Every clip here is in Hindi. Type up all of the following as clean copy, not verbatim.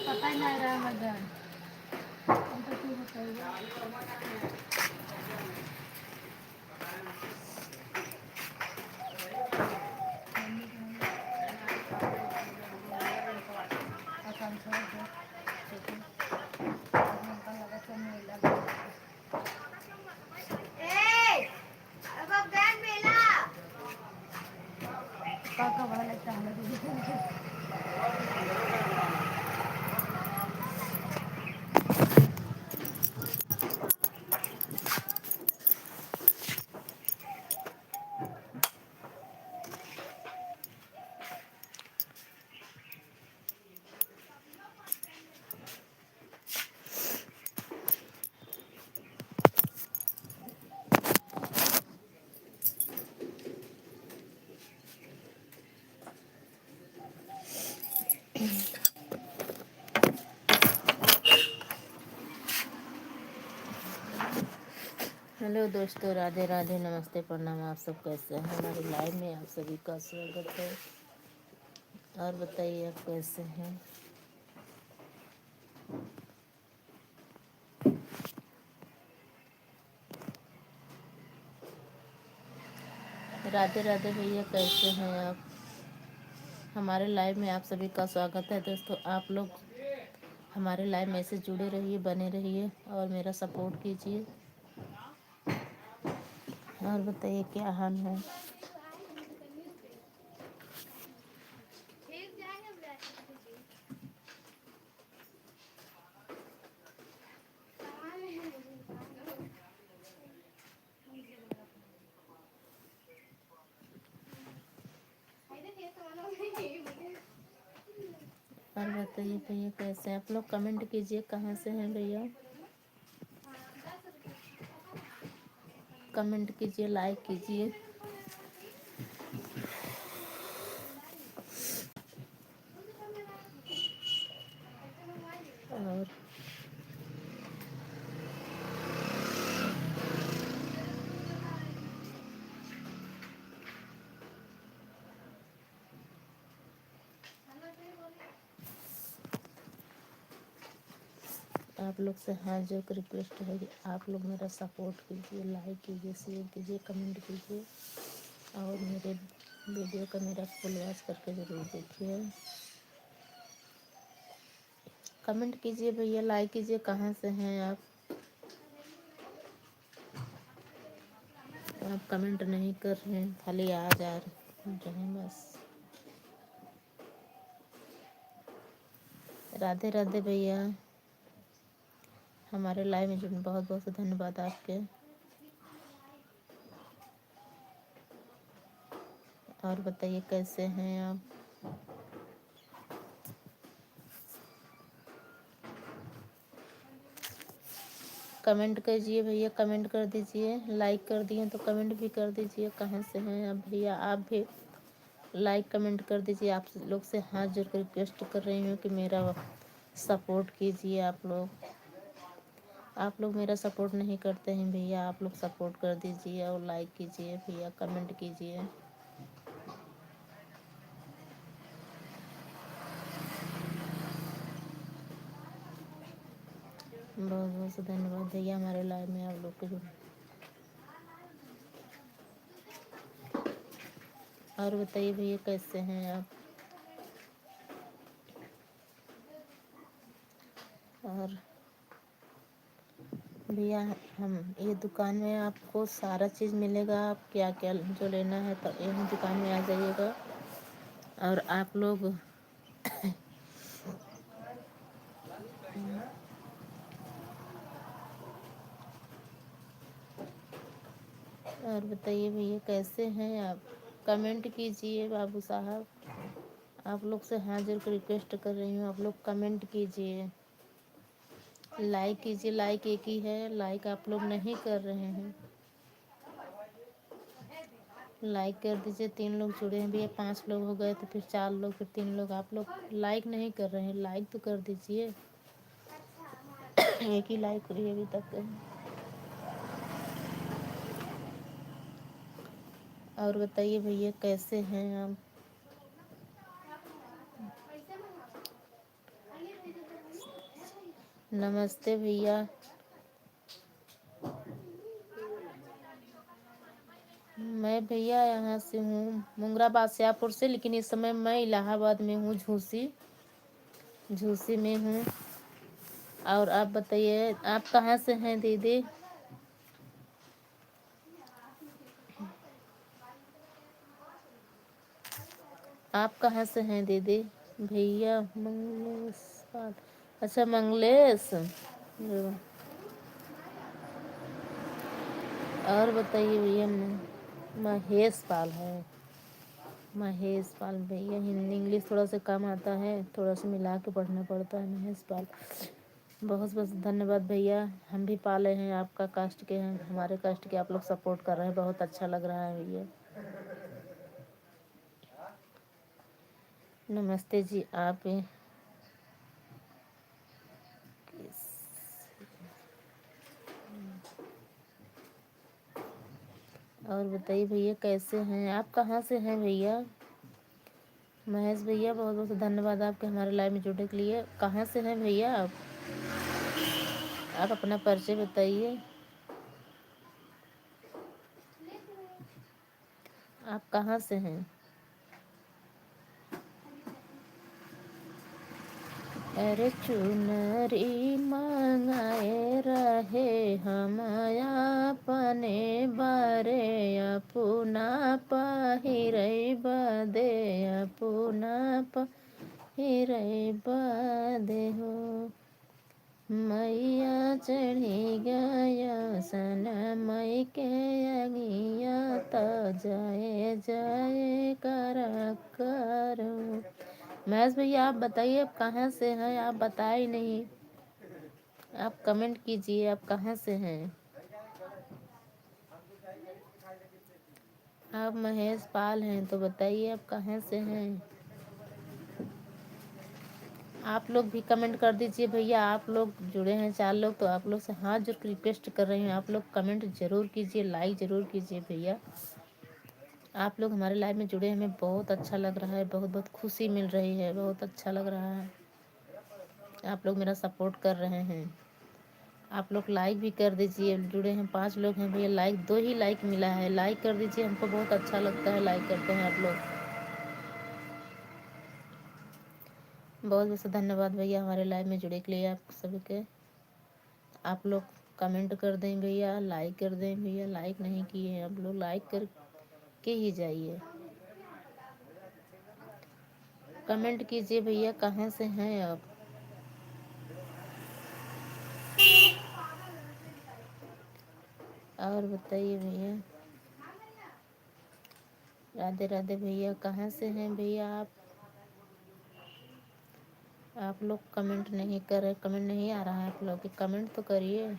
पता ही नहीं रहा मगर काका बड़ा लगता है। हेलो दोस्तों, राधे राधे, नमस्ते, प्रणाम। आप सब कैसे हैं? हमारे लाइव में आप सभी का स्वागत है। और बताइए आप कैसे हैं? राधे राधे भैया, कैसे हैं आप? हमारे लाइव में आप सभी का स्वागत है। दोस्तों, आप लोग हमारे लाइव में से जुड़े रहिए, बने रहिए और मेरा सपोर्ट कीजिए। और बताइए क्या हाल है? और बताइए भैया कैसे हैं? आप लोग कमेंट कीजिए, कहाँ से हैं भैया? कमेंट कीजिए, लाइक कीजिए। और आप लोग से हाथ जोड़ कर रिक्वेस्ट है कि आप लोग मेरा सपोर्ट कीजिए, लाइक कीजिए, शेयर कीजिए, कमेंट कीजिए और मेरे वीडियो का मेरा फुल वॉच करके ज़रूर देखिए। कमेंट कीजिए भैया, लाइक कीजिए। कहाँ से हैं आप? आप कमेंट नहीं कर रहे हैं, खाली आ जा रहे हैं बस। राधे राधे भैया, हमारे लाइव में जुड़ने बहुत बहुत धन्यवाद आपके। और बताइए कैसे हैं आप? कमेंट कीजिए भैया, कमेंट कर दीजिए। लाइक कर दिए तो कमेंट भी कर दीजिए। कहाँ से हैं आप भैया? आप भी लाइक कमेंट कर दीजिए। आप लोग से हाथ जोड़ कर रिक्वेस्ट कर रही हूँ कि मेरा सपोर्ट कीजिए। आप लोग मेरा सपोर्ट नहीं करते हैं भैया। आप लोग सपोर्ट कर दीजिए और लाइक कीजिए भैया, कमेंट कीजिए। बहुत बहुत धन्यवाद भैया हमारे लाइव में आप लोग के जुड़े। और बताइए भैया कैसे हैं आप? और भैया हम ये दुकान में आपको सारा चीज़ मिलेगा। आप क्या क्या जो लेना है तो यही दुकान में आ जाइएगा। और आप लोग और बताइए भैया कैसे हैं आप? कमेंट कीजिए बाबू साहब। आप लोग से हाथ जोड़ कर रिक्वेस्ट कर रही हूँ, आप लोग कमेंट कीजिए, लाइक कीजिए। लाइक एक ही है, लाइक आप लोग नहीं कर रहे हैं। लाइक कर दीजिए। 3 लोग जुड़े हैं भैया, 5 लोग हो गए तो फिर 4 लोग, फिर 3 लोग। आप लोग लाइक नहीं कर रहे हैं, लाइक तो कर दीजिए। एक ही लाइक हुई अभी तक। और बताइए भैया कैसे हैं आप? नमस्ते भैया। मैं भैया यहाँ से हूँ मुंगरा बादशाहपुर से, लेकिन इस समय मैं इलाहाबाद में हूँ, झूसी में हूँ। और आप बताइए आप कहाँ से हैं दीदी? आप कहाँ से हैं दीदी? भैया मंगलेश पाल। अच्छा मंगलेश। और बताइए भैया। महेश पाल है। महेश पाल भैया, हिंदी इंग्लिश थोड़ा सा कम आता है, थोड़ा सा मिला के पढ़ना पड़ता है। महेश पाल, बहुत बहुत धन्यवाद भैया। हम भी पाले हैं, आपका कास्ट के हैं, हमारे कास्ट के आप लोग सपोर्ट कर रहे हैं, बहुत अच्छा लग रहा है भैया। नमस्ते जी। आप और बताइए भैया कैसे हैं आप? कहाँ से हैं भैया? महेश भैया बहुत बहुत धन्यवाद आपके हमारे लाइव में जुड़ने के लिए। कहाँ से हैं भैया आप? आप अपना परिचय बताइए। आप कहाँ से हैं? अरे चुनरी मांगाए रहे हम अपने बारे, अपना पहिरे बदे, अपना पहिरे बदे हो। मैया चढ़ी गया सन मई के अगिया, तो जाए जाए करो। महेश भैया आप बताइए आप कहाँ से हैं? आप बताए नहीं, आप कमेंट कीजिए आप कहाँ से हैं? आप महेश पाल हैं तो बताइए आप कहाँ से हैं? आप लोग भी कमेंट कर दीजिए भैया। आप लोग जुड़े हैं 4 लोग, तो आप लोग से हाथ जोड़ के रिक्वेस्ट कर रही हूँ, आप लोग कमेंट जरूर कीजिए, लाइक जरूर कीजिए भैया। आप लोग हमारे लाइव में जुड़े, हमें बहुत अच्छा लग रहा है, बहुत बहुत खुशी मिल रही है, बहुत अच्छा लग रहा है। आप लोग मेरा सपोर्ट कर रहे हैं। आप लोग लाइक भी कर दीजिए। जुड़े हैं 5 लोग हैं भैया, लाइक 2 ही लाइक मिला है, लाइक कर दीजिए, हमको बहुत अच्छा लगता है लाइक करते हैं आप लोग। बहुत बहुत धन्यवाद भैया हमारे लाइव में जुड़े के लिए आप सभी के। आप लोग कमेंट कर दें भैया, लाइक कर दें भैया। लाइक नहीं किए हैं आप लोग, लाइक कर के ही जाइए। कमेंट कीजिए भैया कहाँ से हैं आप? और बताइए भैया। राधे राधे भैया, कहाँ से हैं भैया आप? आप लोग कमेंट नहीं कर रहे, कमेंट नहीं आ रहा है आप लोग की, कमेंट तो करिए।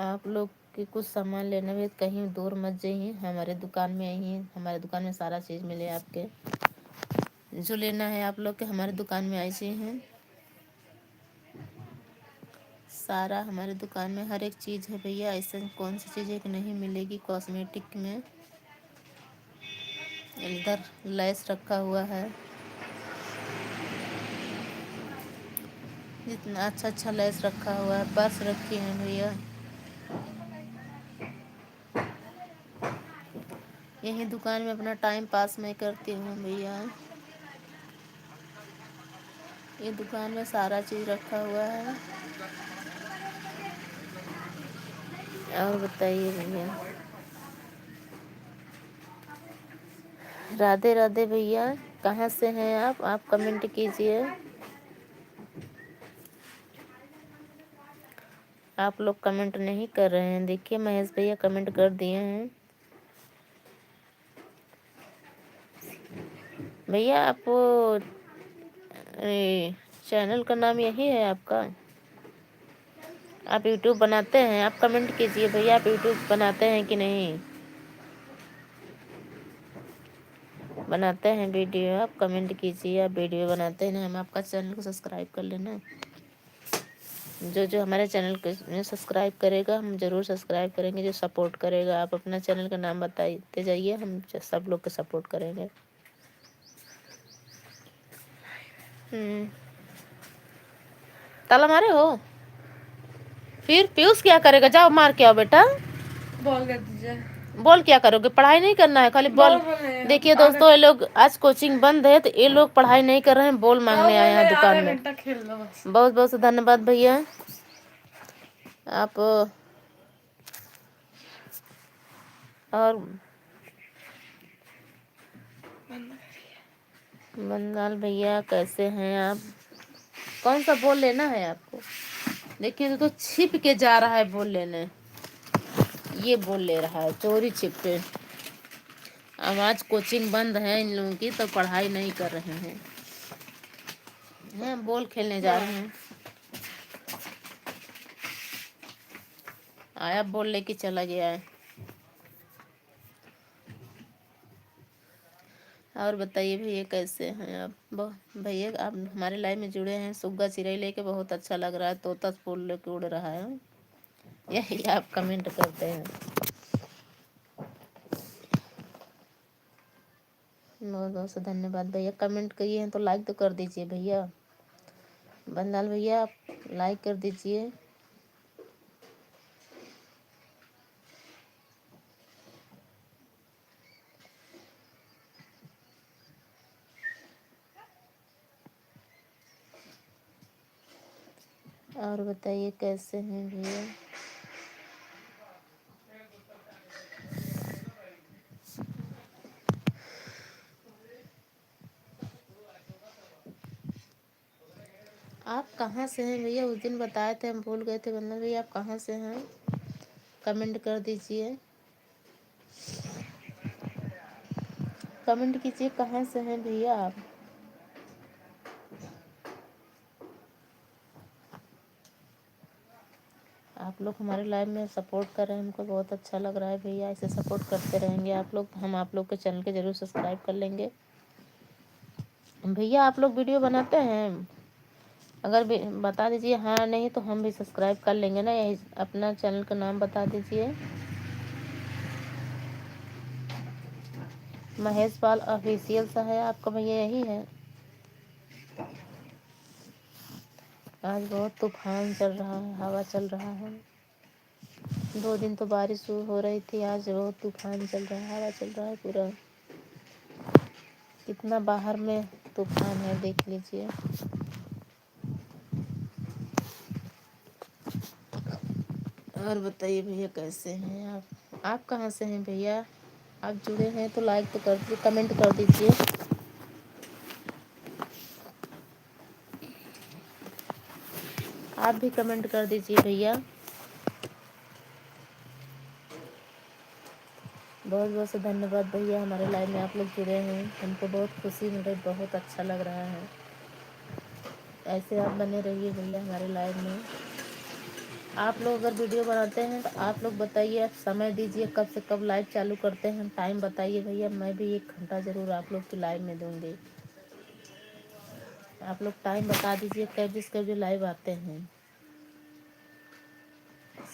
आप लोग के कुछ सामान लेने में कहीं दूर मत जाइए, हमारे दुकान में आइए, हमारे दुकान में सारा चीज़ मिले आपके। जो लेना है आप लोग के हमारे दुकान में आइए हैं। सारा हमारे दुकान में हर एक चीज़ है भैया, ऐसा कौन सी चीज़ है कि नहीं मिलेगी कॉस्मेटिक में। इधर लेस रखा हुआ है, जितना अच्छा अच्छा लेस रखा हुआ है। पर्स रखी है भैया, यही दुकान में अपना टाइम पास मैं करती हूँ भैया। ये दुकान में सारा चीज़ रखा हुआ है। और बताइए भैया। राधे राधे भैया, कहाँ से हैं आप कमेंट कीजिए। आप लोग कमेंट नहीं कर रहे हैं, देखिए महेश भैया कमेंट कर दिए हैं। भैया आप चैनल का नाम यही है आपका? आप यूट्यूब बनाते हैं? आप कमेंट कीजिए भैया, आप यूट्यूब बनाते हैं कि नहीं? बनाते हैं वीडियो? आप कमेंट कीजिए। आप वीडियो बनाते हैं ना, हम आपका चैनल को सब्सक्राइब कर लेना। जो जो हमारे चैनल को सब्सक्राइब करेगा हम ज़रूर सब्सक्राइब करेंगे। जो सपोर्ट करेगा, आप अपना चैनल का नाम बताते जाइए, हम सब लोग को सपोर्ट करेंगे। ताला मारे हो? फिर पीयूष क्या करेगा? जाओ मार के आओ बेटा। बॉल कर दीजिए। बॉल क्या करोगे? पढ़ाई नहीं करना है, खाली बॉल। देखिए दोस्तों, ये लोग आज कोचिंग बंद है तो ये लोग पढ़ाई नहीं कर रहे हैं, बॉल मांगने आए हैं दुकान में। बहुत बहुत धन्यवाद भैया। आप और बंगाल भैया कैसे हैं आप? कौन सा बॉल लेना है आपको? देखिए तो छिप के जा रहा है बॉल लेने। ये बॉल ले रहा है चोरी छिप के। अब आज कोचिंग बंद है इन लोगों की, तो पढ़ाई नहीं कर रहे हैं, बॉल खेलने जा रहे हैं। आया बॉल लेके चला गया है। और बताइए भैया कैसे हैं आप? भैया आप हमारे लाइव में जुड़े हैं। सुग्गा चिरई लेके बहुत अच्छा लग रहा है, तोता फूल लेके उड़ रहा है। यही आप कमेंट करते हैं। बहुत बहुत से धन्यवाद भैया। कमेंट किए हैं तो लाइक तो कर दीजिए भैया। बंदाल भैया आप लाइक कर दीजिए। और बताइए कैसे हैं भैया? आप कहाँ से हैं भैया? उस दिन बताए थे, हम भूल गए थे। बंदर भैया आप कहाँ से हैं? कमेंट कर दीजिए, कमेंट कीजिए कहाँ से हैं भैया आप? आप लोग हमारे लाइव में सपोर्ट कर रहे हैं, हमको बहुत अच्छा लग रहा है भैया। ऐसे सपोर्ट करते रहेंगे आप लोग, हम आप लोग के चैनल के जरूर सब्सक्राइब कर लेंगे। भैया आप लोग वीडियो बनाते हैं? अगर बता दीजिए हाँ नहीं तो हम भी सब्सक्राइब कर लेंगे ना। यही अपना चैनल का नाम बता दीजिए। महेश पाल ऑफिशियल सा है आपका भैया, यही है? आज बहुत तूफान चल रहा है, हवा चल रहा है। 2 दिन तो बारिश हो रही थी, आज बहुत तूफान चल रहा है, हवा चल रहा है पूरा। कितना बाहर में तूफान है देख लीजिए। और बताइए भैया कैसे हैं आप? आप कहाँ से हैं भैया? आप जुड़े हैं तो लाइक तो कर दीजिए, कमेंट कर दीजिए। आप भी कमेंट कर दीजिए भैया। बहुत बहुत से धन्यवाद भैया, हमारे लाइव में आप लोग जुड़े हैं। हमको बहुत खुशी मिल रही, बहुत अच्छा लग रहा है। ऐसे आप बने रहिए भैया हमारे लाइव में। आप लोग अगर वीडियो बनाते हैं तो आप लोग बताइए, आप समय दीजिए कब से कब लाइव चालू करते हैं, टाइम बताइए भैया। मैं भी 1 घंटा ज़रूर आप लोग की लाइव में दूँगी। आप लोग टाइम बता दीजिए कब जो लाइव आते हैं।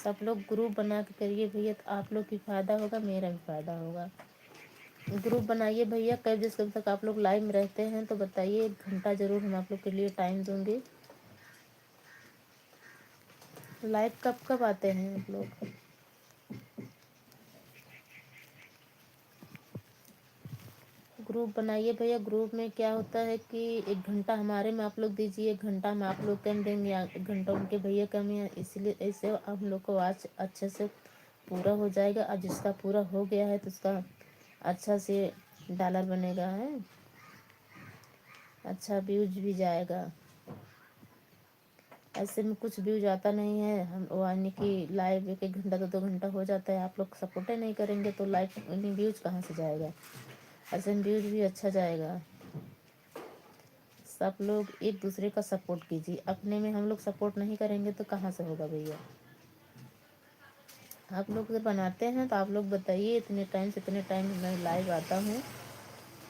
सब लोग ग्रुप बना के करिए भैया, तो आप लोग की फ़ायदा होगा, मेरा भी फ़ायदा होगा। ग्रुप बनाइए भैया। कब तक आप लोग लाइव में रहते हैं तो बताइए, 1 घंटा ज़रूर हम आप लोग के लिए टाइम दूँगी। लाइव कब कब आते हैं आप लोग? ग्रुप बनाइए भैया। ग्रुप में क्या होता है कि 1 घंटा हमारे में आप लोग दीजिए, 1 घंटा हम आप लोग कम देंगे, 1 घंटा उनके भैया कम है। इसलिए ऐसे हम लोग को आज अच्छे से पूरा हो जाएगा। और जिसका पूरा हो गया है तो उसका अच्छा से डॉलर बनेगा है, अच्छा व्यूज भी जाएगा। ऐसे में कुछ व्यूज आता नहीं है, हम यानी कि लाइव 1 घंटा तो 2 घंटा हो जाता है। आप लोग सपोर्ट ही नहीं करेंगे तो लाइव व्यूज कहाँ से जाएगा? ऐसे में व्यूज भी अच्छा जाएगा। सब लोग एक दूसरे का सपोर्ट कीजिए। अपने में हम लोग सपोर्ट नहीं करेंगे तो कहाँ से होगा भैया? आप लोग अगर बनाते हैं तो आप लोग बताइए, इतने टाइम से इतने टाइम मैं लाइव आता हूँ,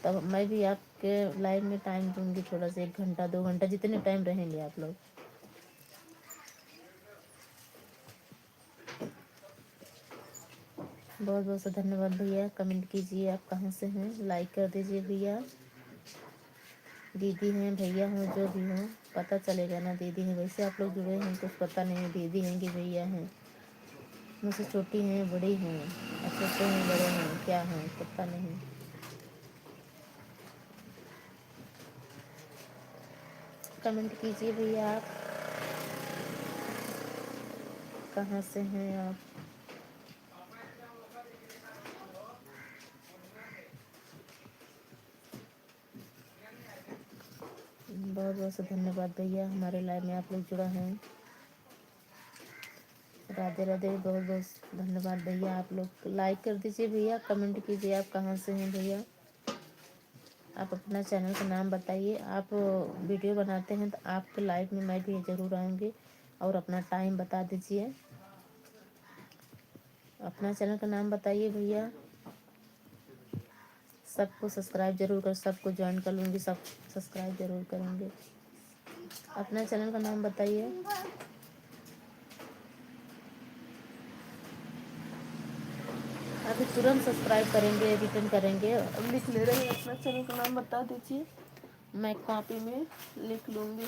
तब मैं भी आपके लाइव में टाइम दूंगी, थोड़ा सा 1 घंटा 2 घंटा जितने टाइम रहेंगे आप लोग। बहुत बहुत सा धन्यवाद भैया। कमेंट कीजिए आप कहाँ से हैं, लाइक कर दीजिए भैया। दीदी हैं भैया हैं जो भी हों, पता चलेगा ना दीदी हैं, वैसे आप लोग जुड़े हैं कुछ पता नहीं दीदी हैं कि भैया हैं, मुझसे छोटी हैं बड़ी हैं, छोटे हैं बड़े हैं, क्या हैं पता नहीं। कमेंट कीजिए भैया आप कहाँ से हैं आप। बहुत बहुत से धन्यवाद भैया, हमारे लाइव में आप लोग जुड़ा हैं। राधे राधे। बहुत बहुत धन्यवाद भैया। आप लोग लाइक कर दीजिए भैया, कमेंट कीजिए आप कहाँ से हैं भैया। आप अपना चैनल का नाम बताइए। आप वीडियो बनाते हैं तो आपके लाइव में मैं भी ज़रूर आऊँगी, और अपना टाइम बता दीजिए। अपना चैनल का नाम बताइए भैया। सबको सब्सक्राइब जरूर कर, सबको ज्वाइन कर लूँगी, सब सब्सक्राइब जरूर करेंगे। अपना चैनल का नाम बताइए। अभी तुरंत सब्सक्राइब करेंगे, रिटर्न करेंगे। अब लिख ले रहे हैं, अपना चैनल का नाम बता दीजिए, मैं कॉपी में लिख लूँगी।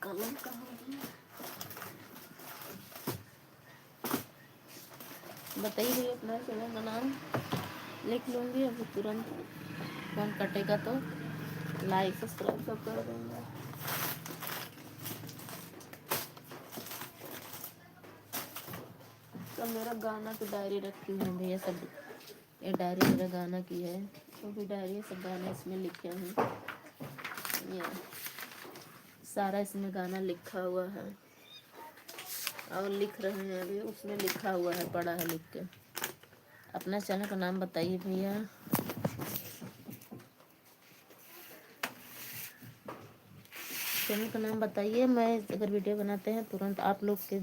कलम कहाँ है? बताइए भैया, अपना चैनल का नाम लिख लूँगी अभी तुरंत। फोन कटेगा तो लाइक सब्सक्राइब सब कर देंगे। सब मेरा गाना की डायरी रखी हुई है भैया, सब ये डायरी मेरा गाना की है, वो भी डायरी सब गाने इसमें लिखे हैं। ये सारा इसमें गाना लिखा हुआ है, और लिख रहे हैं अभी, उसमें लिखा हुआ है, पढ़ा है लिख के। अपना चैनल का नाम बताइए भैया। चैनल का नाम बताइए, मैं अगर वीडियो बनाते हैं तुरंत आप लोग के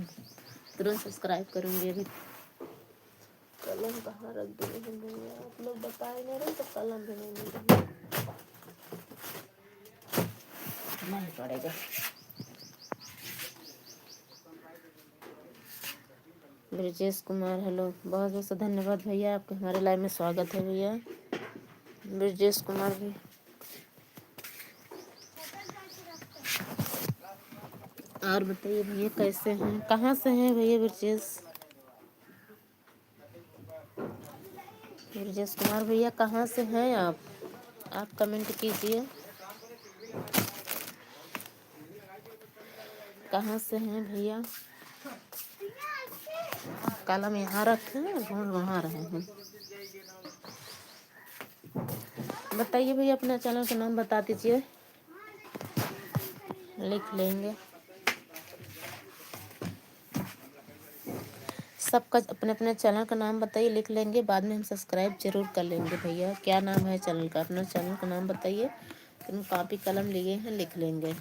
तुरंत सब्सक्राइब करूँगी। अभी कलम कहाँ रख दिए हैं भैया, आप लोग बताए नहीं रहे तो कलम भी नहीं मिल रही, नहीं पड़ेगा। ब्रजेश कुमार, हेलो, बहुत बहुत से धन्यवाद भैया, आपका हमारे लाइव में स्वागत है भैया। ब्रजेश कुमार भी, और बताइए भैया कैसे हैं, कहाँ से हैं भैया ब्रजेश? ब्रजेश कुमार भैया कहाँ से हैं आप कमेंट कीजिए, कहाँ से हैं भैया। कलम यहाँ रखे हैं, ढूंढ वहाँ रहे हैं। बताइए भैया, अपना चैनल का नाम बता दीजिए, लिख लेंगे। सबका अपने अपने चैनल का नाम बताइए, लिख लेंगे, बाद में हम सब्सक्राइब जरूर कर लेंगे भैया। क्या नाम है चैनल का, अपना चैनल का नाम बताइए, तो हम कॉपी कलम लिए हैं, लिख लेंगे।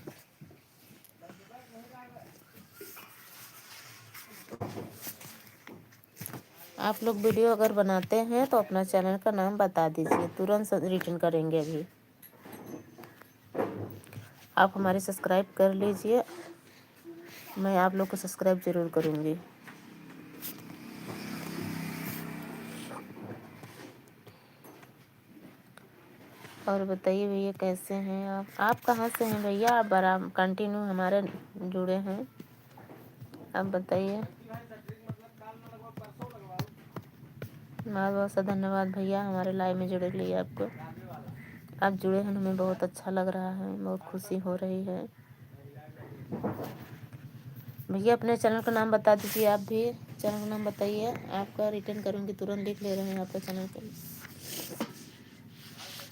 आप लोग वीडियो अगर बनाते हैं तो अपना चैनल का नाम बता दीजिए, तुरंत रिटर्न करेंगे। अभी आप हमारे सब्सक्राइब कर लीजिए, मैं आप लोग को सब्सक्राइब जरूर करूँगी। और बताइए भैया कैसे हैं आप कहाँ से हैं भैया? आप बड़ा कंटिन्यू हमारे जुड़े हैं, आप बताइए। बहुत बहुत सा धन्यवाद भैया हमारे लाइव में जुड़े के लिए। आपको आप जुड़े हैं, हमें बहुत अच्छा लग रहा है, बहुत खुशी हो रही है भैया। अपने चैनल का नाम बता दीजिए, आप भी चैनल का नाम बताइए, आपका रिटर्न करूँगी, तुरंत लिख ले रहे हैं आपका चैनल का।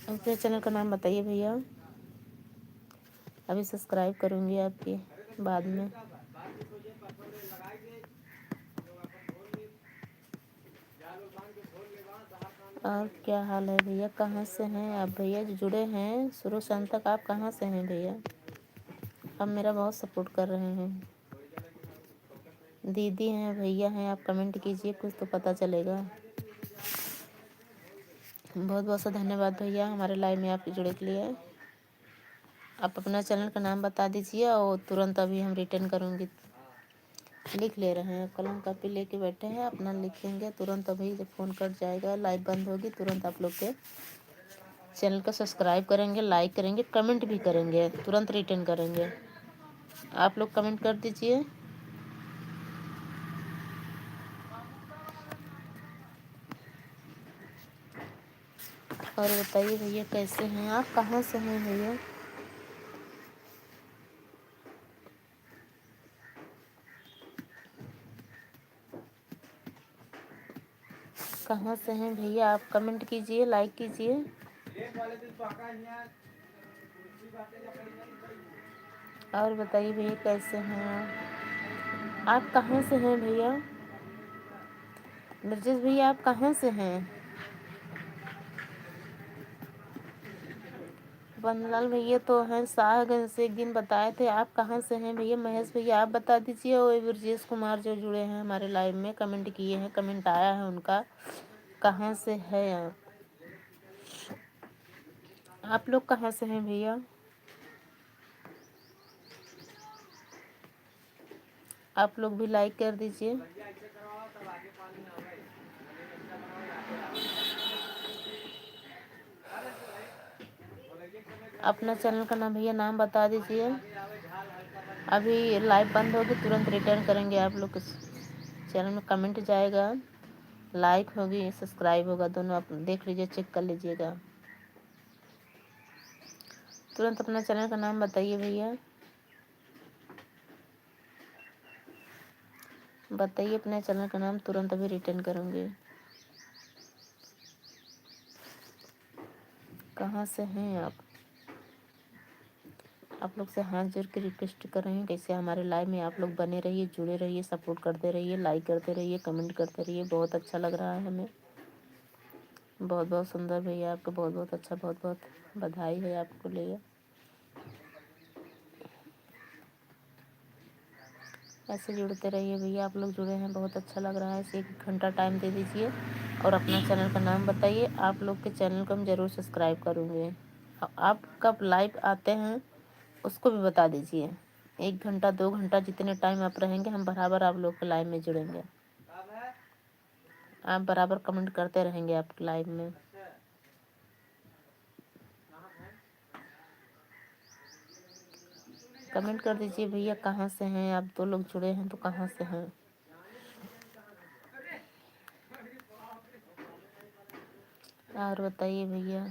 अपने चैनल का नाम बताइए भैया, अभी सब्सक्राइब करूँगी आपकी बाद में। और क्या हाल है भैया, कहाँ से हैं आप भैया जो जुड़े हैं शुरू से अंत तक? आप कहाँ से हैं भैया? आप मेरा बहुत सपोर्ट कर रहे हैं। दीदी हैं, भैया हैं, आप कमेंट कीजिए, कुछ तो पता चलेगा। बहुत बहुत सा धन्यवाद भैया हमारे लाइव में आपके जुड़े के लिए। आप अपना चैनल का नाम बता दीजिए और तुरंत अभी हम रिटर्न करूँगी। लिख ले रहे हैं, कलम कापी लेके बैठे हैं, अपना लिखेंगे तुरंत। अभी जब फ़ोन कट जाएगा, लाइव बंद होगी, तुरंत आप लोग के चैनल को सब्सक्राइब करेंगे, लाइक करेंगे, कमेंट भी करेंगे, तुरंत रिटर्न करेंगे। आप लोग कमेंट कर दीजिए। और बताइए भैया कैसे हैं आप, कहाँ से हैं भैया? कहाँ से हैं भैया आप, कमेंट कीजिए, लाइक कीजिए। और बताइए भैया कैसे हैं आप कहाँ से हैं भैया? ब्रजेश भैया आप कहाँ से हैं? बनलाल भैया तो हैं शाहगंज से, एक दिन बताए थे। आप कहाँ से हैं भैया? महेश भैया आप बता दीजिए। और ब्रजेश कुमार जो जुड़े हैं हमारे लाइव में, कमेंट किए हैं, कमेंट आया है उनका, कहाँ से है आप लोग कहाँ से हैं भैया? आप लोग भी लाइक कर दीजिए। अपना चैनल का नाम भैया नाम बता दीजिए। अभी लाइव बंद होगी, तुरंत रिटर्न करेंगे। आप लोग चैनल में कमेंट जाएगा, लाइक होगी, सब्सक्राइब होगा, दोनों आप देख लीजिए, चेक कर लीजिएगा। तुरंत अपना चैनल का नाम बताइए भैया, बताइए अपने चैनल का नाम, तुरंत अभी रिटर्न करूँगी। कहाँ से हैं आप लोग से हाथ जोड़ के रिक्वेस्ट कर रहे हैं, कैसे हमारे लाइव में आप लोग बने रहिए, जुड़े रहिए, सपोर्ट करते रहिए, लाइक करते रहिए, कमेंट करते रहिए। बहुत अच्छा लग रहा है हमें, बहुत बहुत सुंदर भैया, आपको बहुत बहुत अच्छा, बहुत बहुत बधाई है आपको लिए। ऐसे जुड़ते रहिए भैया, आप लोग जुड़े हैं, बहुत अच्छा लग रहा है। ऐसे 1 घंटा टाइम दे दीजिए और अपना चैनल का नाम बताइए। आप लोग के चैनल को हम ज़रूर सब्सक्राइब करूँगे। आप कब लाइव आते हैं उसको भी बता दीजिए। 1 घंटा 2 घंटा जितने टाइम आप रहेंगे, हम बराबर आप लोग के लाइव में जुड़ेंगे। आप बराबर कमेंट करते रहेंगे आपके लाइव में। कमेंट कर दीजिए भैया कहाँ से हैं आप। 2 लोग जुड़े हैं तो कहाँ से हैं? और बताइए भैया,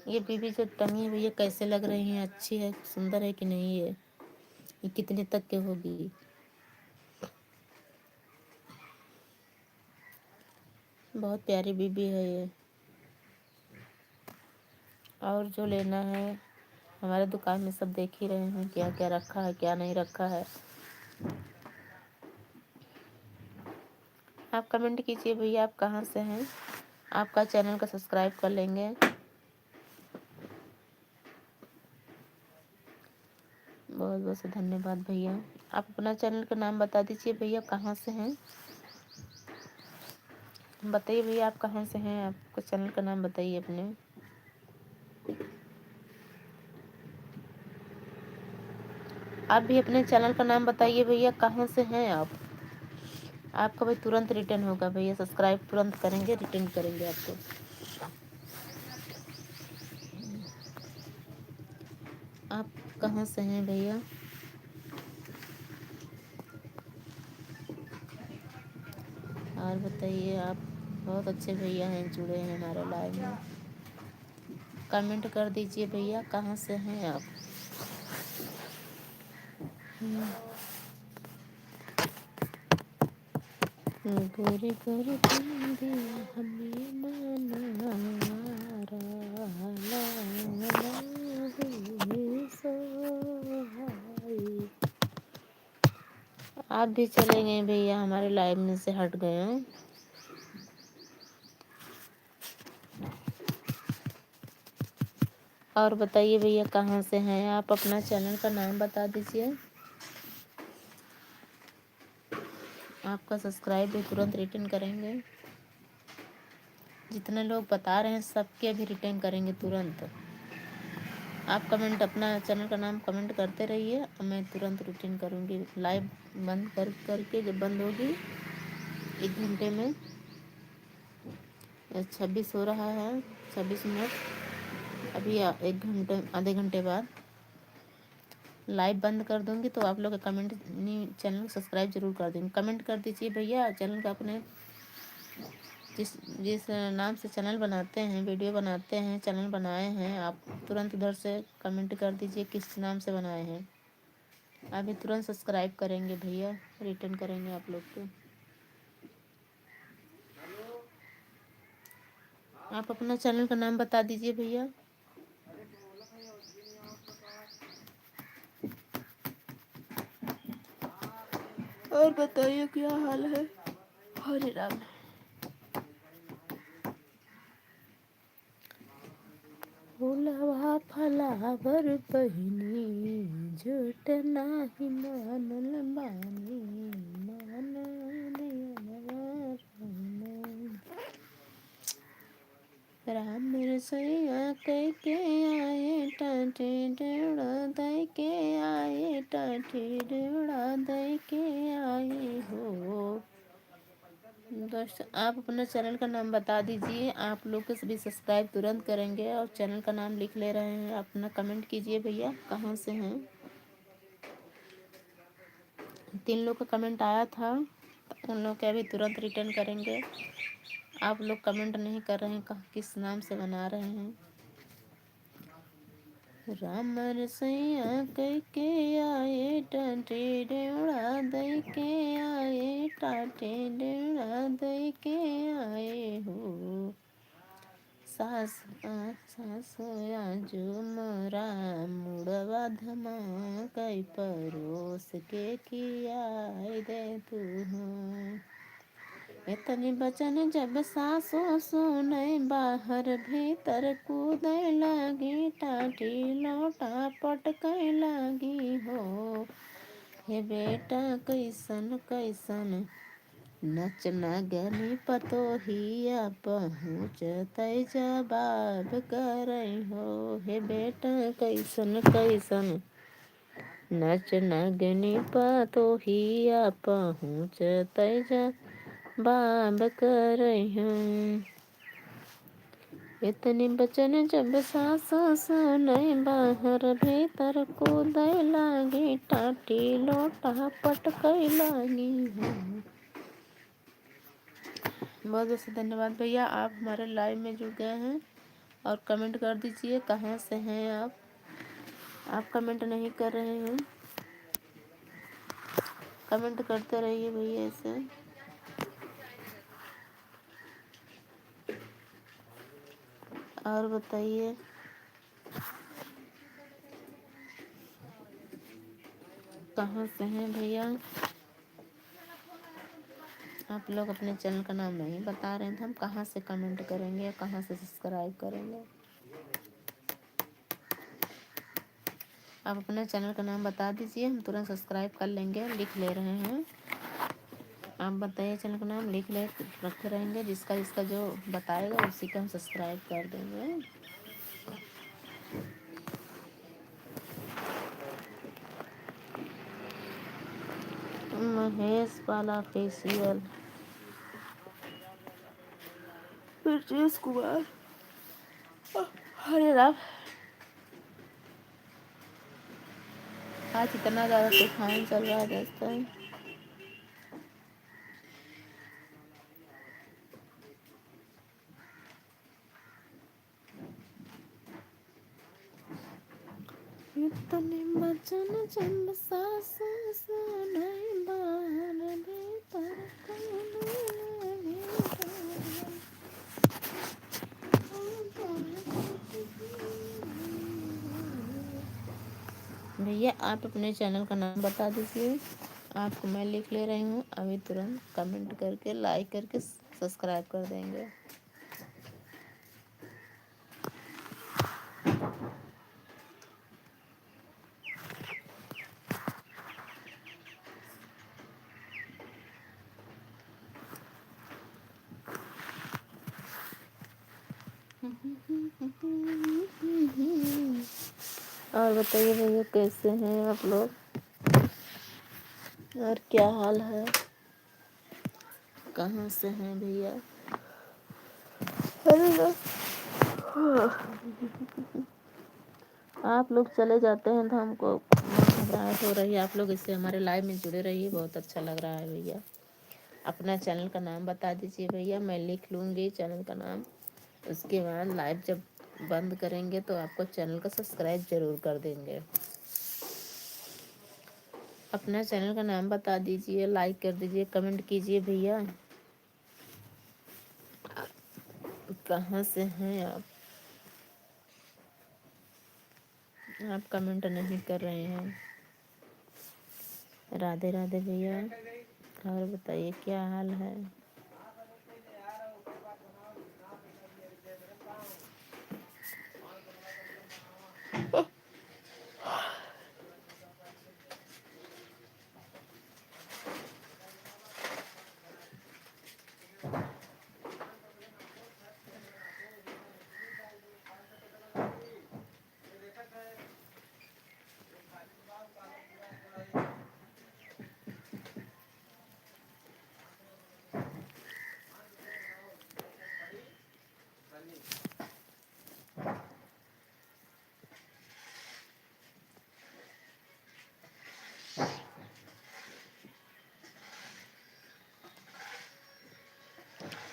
ये बीबी जो टंगी है भैया कैसे लग रही है, अच्छी है, सुंदर है कि नहीं है? ये कितने तक के होगी? बहुत प्यारी बीबी है ये। और जो लेना है, हमारे दुकान में सब देख ही रहे हैं क्या क्या रखा है, क्या नहीं रखा है। आप कमेंट कीजिए भैया आप कहाँ से हैं, आपका चैनल का सब्सक्राइब कर लेंगे। बहुत बहुत धन्यवाद भैया। आप अपना चैनल का नाम बता दीजिए भैया, कहाँ से हैं बताइए भैया, आप कहाँ से हैं, आपका चैनल का नाम बताइए अपने। आप भी अपने चैनल का नाम बताइए भैया, कहाँ से हैं आप। आपका भाई तुरंत रिटर्न होगा भैया, सब्सक्राइब तुरंत करेंगे, रिटर्न करेंगे आपको। आप कहाँ से हैं भैया? और बताइए, आप बहुत अच्छे भैया हैं, जुड़े हैं हमारे लाइव में। कमेंट कर दीजिए भैया कहाँ से हैं आप। गोरी गोरी दिया हमें माना आप भी चले गए भैया, हमारे लाइव में से हट गए हैं। और बताइए भैया कहाँ से हैं आप, अपना चैनल का नाम बता दीजिए। आपका सब्सक्राइब भी तुरंत रिटर्न करेंगे। जितने लोग बता रहे हैं सबके भी रिटर्न करेंगे तुरंत। आप कमेंट अपना चैनल का नाम कमेंट करते रहिए और मैं तुरंत रिटर्न करूँगी। लाइव बंद करके जब बंद होगी 1 घंटे में 26 हो रहा है 26 मिनट, अभी 1 घंटे आधे घंटे बाद लाइव बंद कर दूंगी। तो आप लोग का कमेंट नहीं, चैनल को सब्सक्राइब जरूर कर देंगे। कमेंट कर दीजिए भैया। चैनल का अपने जिस नाम से चैनल बनाते हैं, वीडियो बनाते हैं, चैनल बनाए हैं, आप तुरंत उधर से कमेंट कर दीजिए किस नाम से बनाए हैं। अभी तुरंत सब्सक्राइब करेंगे भैया, रिटर्न करेंगे आप लोग को। आप अपना चैनल का नाम बता दीजिए भैया। और बताइए क्या हाल है। हरे राम। फूलवा फलावर बहिनी झूठ नाही मानल बानी राम रसैया कह के आए टाटे डेवड़ा दे के आए, टाटे डेवड़ा दे के आए हो। दोस्त आप अपना चैनल का नाम बता दीजिए। आप लोग के सभी सब्सक्राइब तुरंत करेंगे और चैनल का नाम लिख ले रहे हैं। अपना कमेंट कीजिए भैया कहाँ से हैं। 3 लोग का कमेंट आया था, तो उन लोग के अभी तुरंत रिटर्न करेंगे। आप लोग कमेंट नहीं कर रहे हैं, किस नाम से बना रहे हैं। राम रसैया कह के आए टाटे डेवड़ा दे के आए, टाटे डेवड़ा दे के आए हो। सास जो मोरा मुड़वा धमा कई परोस के किया दे तू हो। इतनी बचन जब सासो सुने, बाहर भीतर कूदे लगी, टाटी लोटा पटके लगी हो। हे बेटा कैसन कैसन नचना गनी पतोहिया, पहुँचते जवाब करे हो। हे बेटा कैसन कैसन नचना गनी पतोहिया, पहुँचते जवाब करे हो। इतनी बचन जब सासो सुने, बाहर भीतर कूदे लगी, टाटी लोटा पटके लगी हो। बहुत बहुत धन्यवाद भैया, आप हमारे लाइव में जुड़ गए हैं। और कमेंट कर दीजिए कहाँ से हैं आप। कमेंट नहीं कर रहे हैं, कमेंट करते रहिए भैया ऐसे। और बताइए कहाँ से हैं भैया। आप लोग अपने चैनल का नाम नहीं बता रहे थे, हम कहाँ से कमेंट करेंगे, कहाँ से सब्सक्राइब करेंगे। आप अपने चैनल का नाम बता दीजिए, हम तुरंत सब्सक्राइब कर लेंगे। लिख ले रहे हैं, आप बताइए चैनल का नाम लिख ले रखे रहेंगे। जिसका जिसका जो बताएगा उसी का हम सब्सक्राइब कर देंगे। महेश वाला फेशियल, ब्रजेश कुमार, हरे राम। आज इतना ज़्यादा तूफान चल रहा है दोस्तों। इतने बचन जब सासु सुने, बाहर भीतर कूदे लगी, भैया आप अपने चैनल का नाम बता दीजिए। आपको मैं लिख ले रही हूँ, अभी तुरंत कमेंट करके लाइक करके सब्सक्राइब कर देंगे। और बताइए भैया कैसे हैं आप लोग और क्या हाल है, कहाँ से हैं भैया। आप लोग चले जाते हैं तो हमको घबराहट हो रही है। आप लोग इससे हमारे लाइव में जुड़े रहिए, बहुत अच्छा लग रहा है भैया। अपना चैनल का नाम बता दीजिए भैया, मैं लिख लूँगी चैनल का नाम। उसके बाद लाइव जब बंद करेंगे तो आपको चैनल का सब्सक्राइब जरूर कर देंगे। अपना चैनल का नाम बता दीजिए, लाइक कर दीजिए, कमेंट कीजिए भैया। कहाँ से हैं आप कमेंट नहीं कर रहे हैं। राधे राधे भैया। और बताइए क्या हाल है।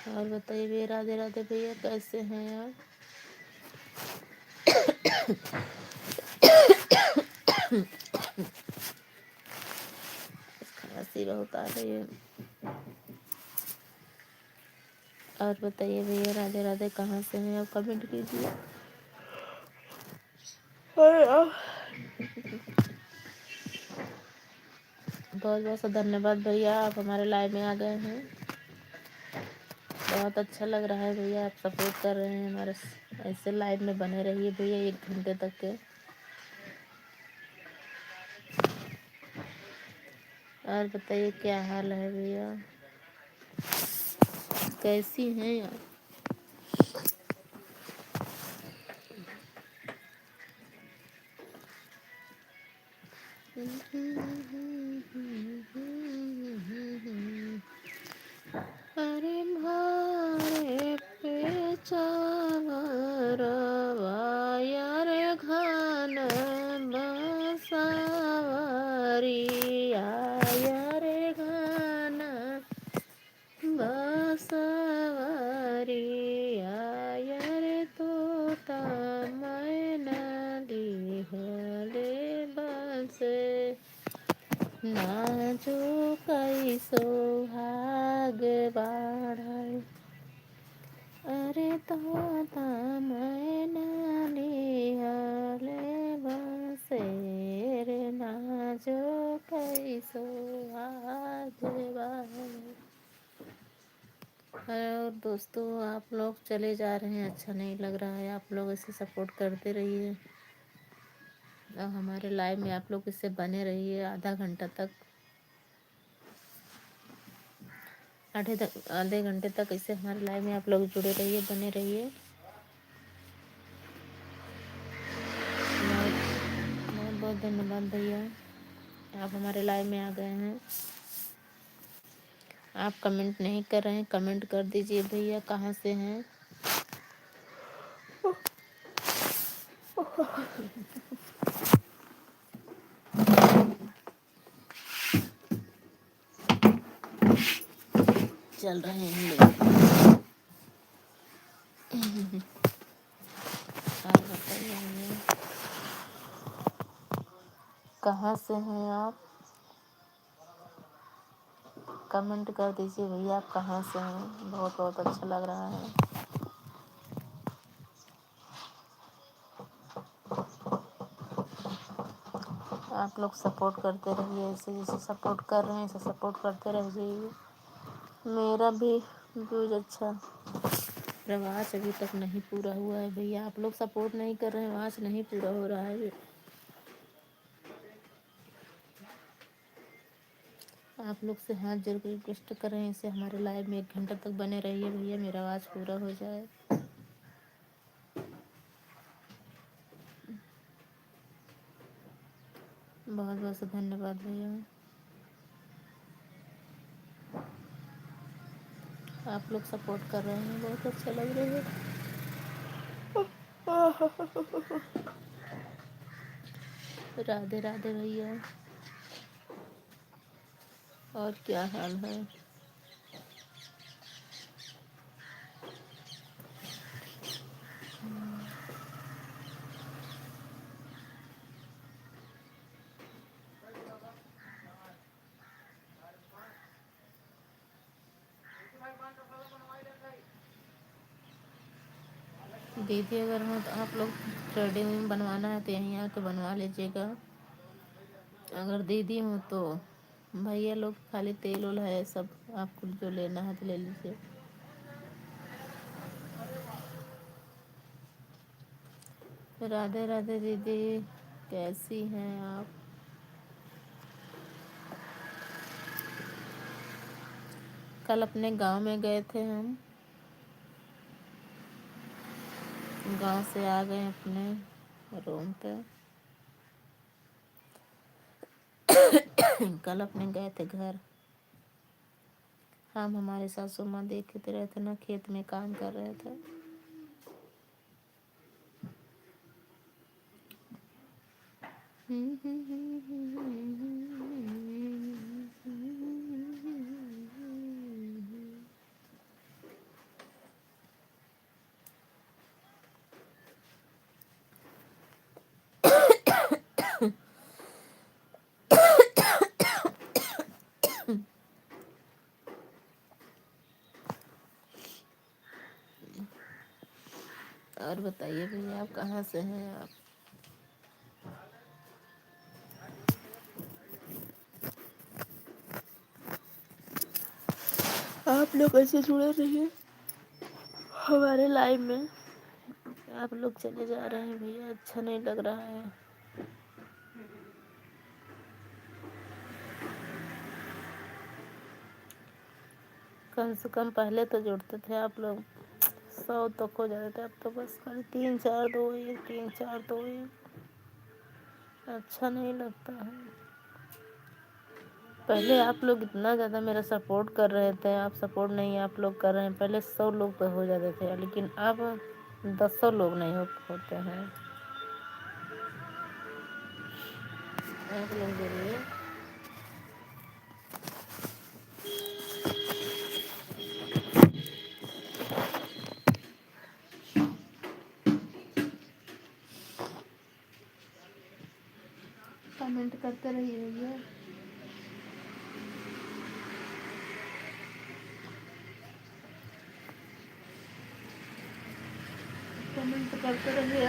और बताइए भैया, राधे राधे भैया, कैसे हैं आप। खांसी बहुत आ रही है। और बताइए भैया, राधे राधे, कहाँ से हैं आप, कमेंट कीजिए। बहुत बहुत धन्यवाद भैया, आप हमारे लाइव में आ गए हैं। बहुत अच्छा लग रहा है भैया, आप सपोर्ट कर रहे हैं हमारे। ऐसे लाइव में बने रहिए भैया 1 घंटे तक के। और बताइए क्या हाल है भैया, कैसी हैं आप। अरे भारे पे चावरवा यार घन बसवरी यार घन बसवरी यार तोता मैना लिहले बसे नाजो कैसो भाग बाढ़। अरे तोता मैना लिहले बसे रे नाजो कैसो भाग बाढ़। और दोस्तों, आप लोग चले जा रहे हैं, अच्छा नहीं लग रहा है। आप लोग इसे सपोर्ट करते रहिए और हमारे लाइव में आप लोग इससे बने रहिए आधा घंटा तक, आधे घंटे तक इससे हमारे लाइव में आप लोग जुड़े रहिए, बने रहिए। बहुत बहुत धन्यवाद भैया, आप हमारे लाइव में आ गए हैं। आप कमेंट नहीं कर रहे हैं, कमेंट कर दीजिए भैया, कहाँ से हैं। चल रहे हैं लोग। और बताइए भैया, कहाँ से हैं आप, कमेंट कर दीजिए भैया, आप कहाँ से हैं। बहुत बहुत अच्छा लग रहा है। आप लोग सपोर्ट करते रहिए, ऐसे जैसे सपोर्ट कर रहे हैं ऐसे सपोर्ट करते रहिए। मेरा भी व्यूज अच्छा, मेरा वाच अभी तक नहीं पूरा हुआ है भैया, आप लोग सपोर्ट नहीं कर रहे हैं, वाच नहीं पूरा हो रहा है। आप लोग से हाथ जोड़ कर रिक्वेस्ट कर रहे हैं, इसे हमारे लाइव में 1 घंटा तक बने रहिए भैया, मेरा आवाज़ पूरा हो जाए। बहुत से धन्यवाद भैया। आप लोग सपोर्ट कर रहे हैं, बहुत अच्छा लग रहा है। राधे राधे भैया। और क्या हाल है? दीदी अगर हो तो आप लोग थ्रेडिंग में बनवाना है तो यहीं आके बनवा लीजिएगा। अगर दीदी हो तो भैया लोग खाली तेल उल है सब, आपको जो लेना है तो ले लीजिए। राधे राधे दीदी, कैसी हैं आप? कल अपने गांव में गए थे हम, गांव से आ गए अपने रूम पे। कल अपने गए थे घर। हम हमारे सासू माँ देखते रहे थे ना, खेत में काम कर रहे थे। और बताइए भैया, आप कहाँ से हैं आप? आप लोग ऐसे जुड़े रहिए हमारे लाइव में। आप लोग चले जा रहे हैं भैया, अच्छा नहीं लग रहा है। कम से कम पहले तो जुड़ते थे आप लोग, 100 तक हो जाते थे। अब तो बस खाली 3 4 2 1 3 4 2 1, अच्छा नहीं लगता है। पहले आप लोग इतना ज़्यादा मेरा सपोर्ट कर रहे थे, आप सपोर्ट नहीं आप लोग कर रहे हैं। पहले 100 लोग तो हो जाते थे, लेकिन अब 10 लोग नहीं होते हैं। आप लोग जरूर कमेंट करते रहिए भैया, कमेंट करते रहिए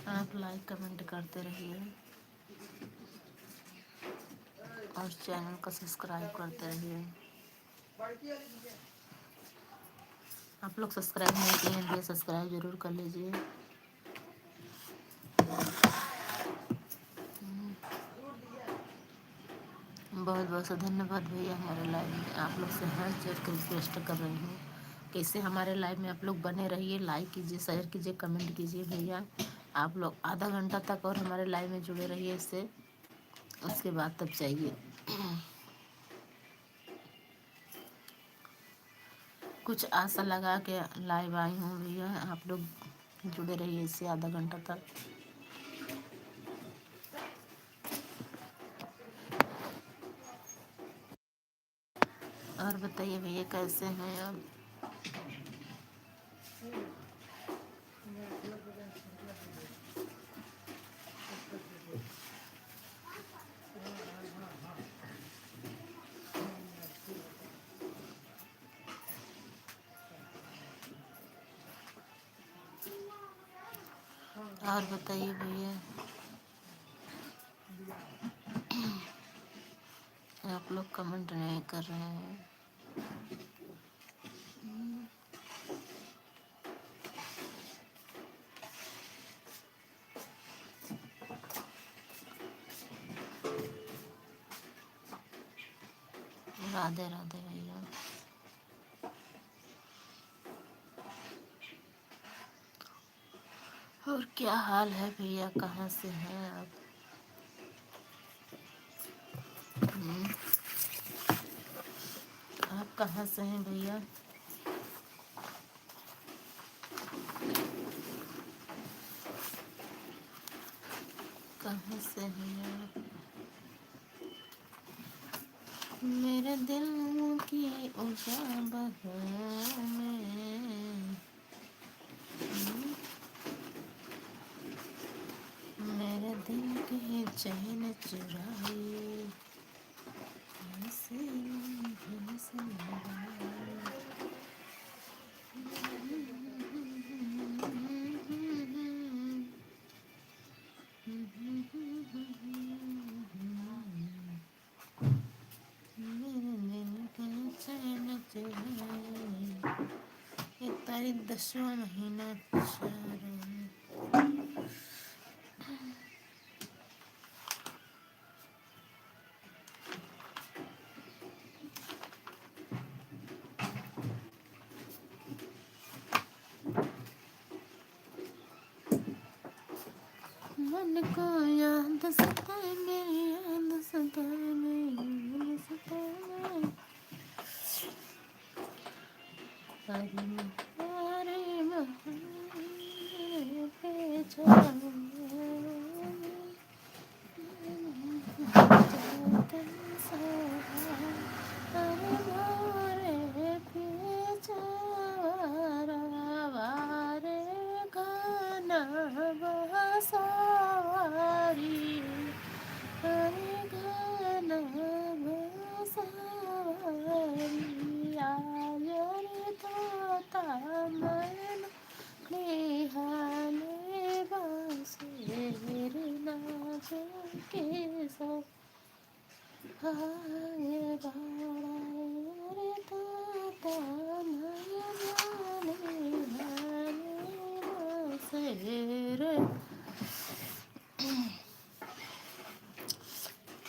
आप लाइक कमेंट करते रहिए और चैनल को सब्सक्राइब करते रहिए। आप लोग सब्सक्राइब नहीं किए हैं, सब्सक्राइब जरूर कर लीजिए। बहुत बहुत से धन्यवाद भैया। हमारे लाइव में आप लोग से हर चीज़ का रिक्वेस्ट कर रही हूँ कि इससे हमारे लाइव में आप लोग बने रहिए, लाइक कीजिए, शेयर कीजिए, कमेंट कीजिए भैया। आप लोग आधा घंटा तक और हमारे लाइव में जुड़े रहिए इससे, उसके बाद तब चाहिए। कुछ आशा लगा के लाइव आई हूँ भैया, आप लोग जुड़े रहिए इससे आधा घंटा तक। और बताइए भैया कैसे हैं आप? और बताइए भैया, आप लोग कमेंट नहीं कर रहे हैं। राधे राधे भैया। और क्या हाल है भैया, कहाँ से हैं आप? आप कहाँ से हैं भैया? कहाँ से हैं आप? मेरे दिल की उजाबहों में, मेरे दिल की चैन चुराई, ऐसे ऐसे मेरे दिल की चैन चुराई। ये तारीख 10वां महीना चल रहा है। मन को याद सताए, मेरी याद सताए, मेरी याद सताए। अरे बहारे पे जाऊं, जाते सहारा, अरे मोरे पे जावारा, वारे गाना बसावारी, अरे गाना बसावारी। आज रे तोता मन निहाले बांसुर नाच के सब आए बाड़ा, रे तोता मन निहाले बांसुर।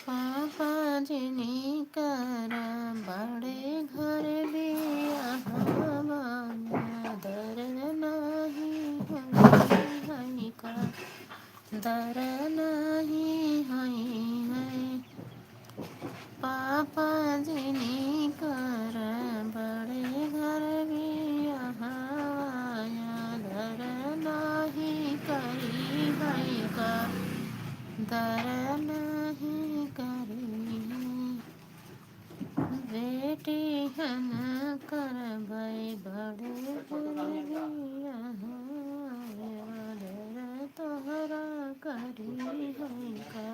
पापा जिनी कर बड़े घर बिया, दर नहीं है का, दर नहीं है। पापा जिनी कर बड़े घर बिया, दर नहीं करी है का, दर नहीं करी है। बेटी हम करबै बड़े बिया, दर तोहरा करी है का,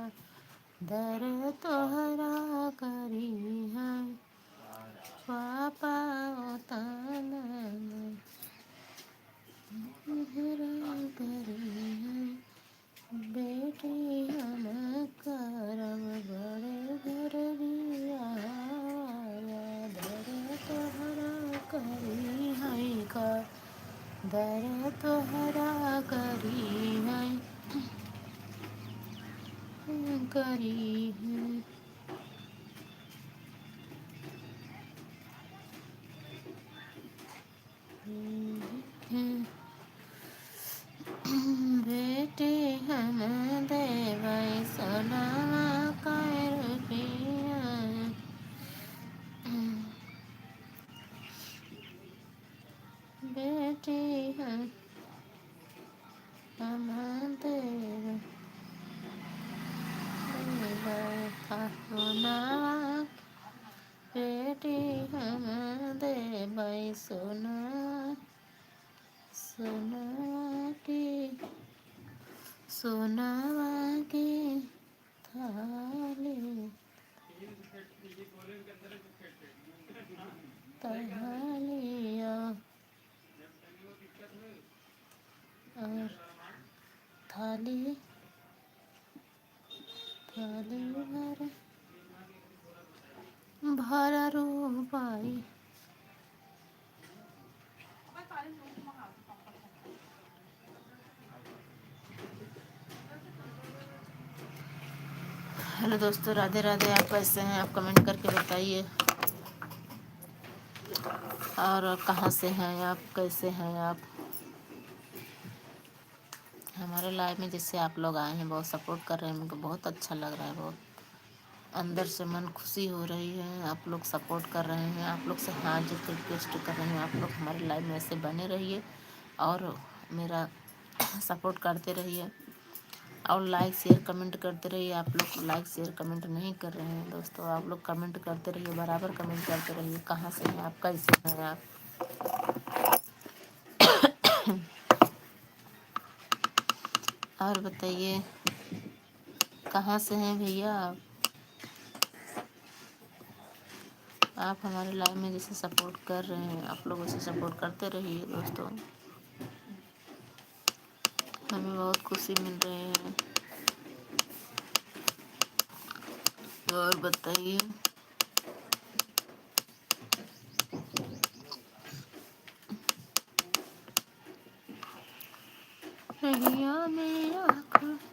दर तोहरा करी है। पापा ओतना तोहरा करी है। बेटी हम करब बड़े घर बिया, दर तोहरा करी है का, दर तोहरा करी है, करी है। बेटी हम देबै सोनामा कै रुपया, बेटी हम देबै सोनामा, बेटी हम देबै सोना, सोना की सोनावा की थाली, थालिया और थाली, थाली भर भर रूपाई। हेलो दोस्तों, राधे राधे। आप कैसे हैं? आप कमेंट करके बताइए। और कहाँ से हैं आप, कैसे हैं आप? हमारे लाइव में जिससे आप लोग आए हैं, बहुत सपोर्ट कर रहे हैं, मुझको बहुत अच्छा लग रहा है, बहुत अंदर से मन खुशी हो रही है। आप लोग सपोर्ट कर रहे हैं, आप लोग से हाथ जोड़ कर रिक्वेस्ट कर रहे हैं, आप लोग हमारे लाइव में ऐसे बने रहिए और मेरा सपोर्ट करते रहिए और लाइक शेयर कमेंट करते रहिए। आप लोग लाइक शेयर कमेंट नहीं कर रहे हैं दोस्तों, आप लोग कमेंट करते रहिए, बराबर कमेंट करते रहिए। कहाँ से हैं आप, कैसे हैं आप? और बताइए कहाँ से हैं भैया आप? आप हमारे लाइव में जैसे सपोर्ट कर रहे हैं, आप लोग उसे सपोर्ट करते रहिए दोस्तों, हमें बहुत खुशी मिल रही है। और बताइए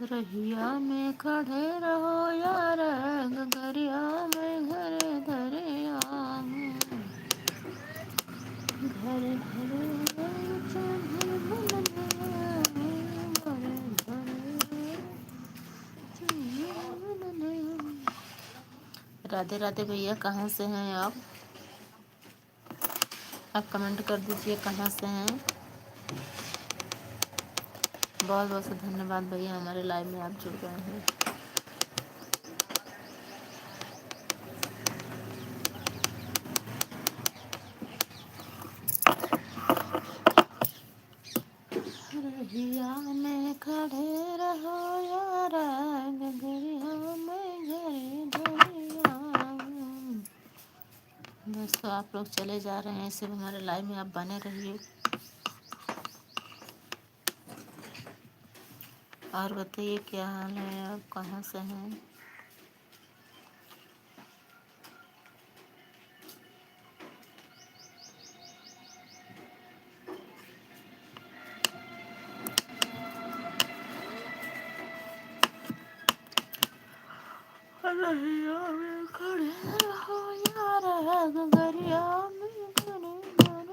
रहिया में खड़े रहो यार, गगरिया में घर धरिया, घर राधे राधे भैया, कहाँ से हैं आप? आप कमेंट कर दीजिए कहाँ से हैं। बहुत बहुत धन्यवाद भैया, हमारे लाइव में आप जुड़ गए हैं। रहिया में खड़े रहो यार, गगरिया में घरे धरिया। दोस्तों आप लोग चले जा रहे हैं, सिर्फ हमारे लाइव में आप बने रहिए। और बताइए क्या हाल है, आप कहाँ से हैं? रहिया में खड़े रहो यार, गगरिया में घरे धरिया।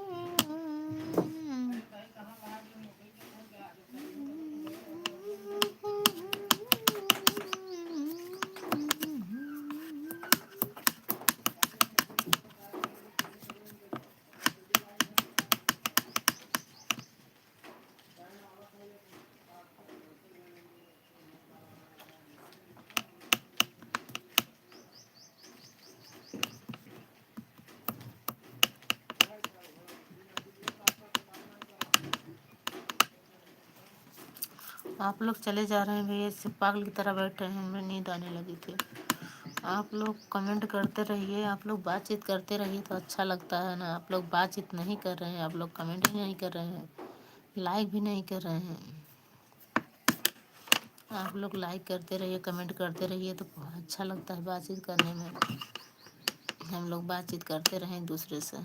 आप लोग चले जा रहे हैं भैया, इससे पागल की तरह बैठे हैं, हमें नींद आने लगी थी। आप लोग कमेंट करते रहिए, आप लोग बातचीत करते रहिए तो अच्छा लगता है ना। आप लोग बातचीत नहीं कर रहे हैं, आप लोग कमेंट ही नहीं कर रहे हैं, लाइक भी नहीं कर रहे हैं। आप लोग लाइक करते रहिए, कमेंट करते रहिए तो अच्छा लगता है बातचीत करने में। हम लोग बातचीत करते रहें एक दूसरे से।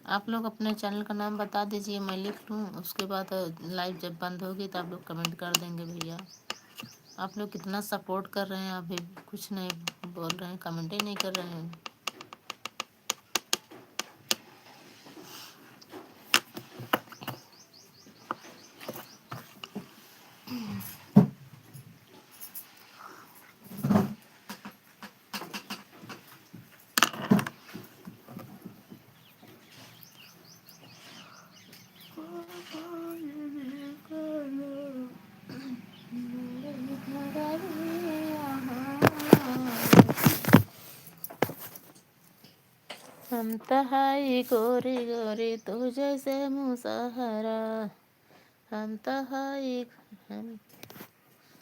आप लोग अपने चैनल का नाम बता दीजिए, मैं लिख लूँ, उसके बाद लाइव जब बंद होगी तो आप लोग कमेंट कर देंगे भैया। आप लोग कितना सपोर्ट कर रहे हैं, अभी कुछ नहीं बोल रहे हैं, कमेंट ही नहीं कर रहे हैं। हम तहाई गोरी गोरी तू जैसे मुसहरा, हम तहाई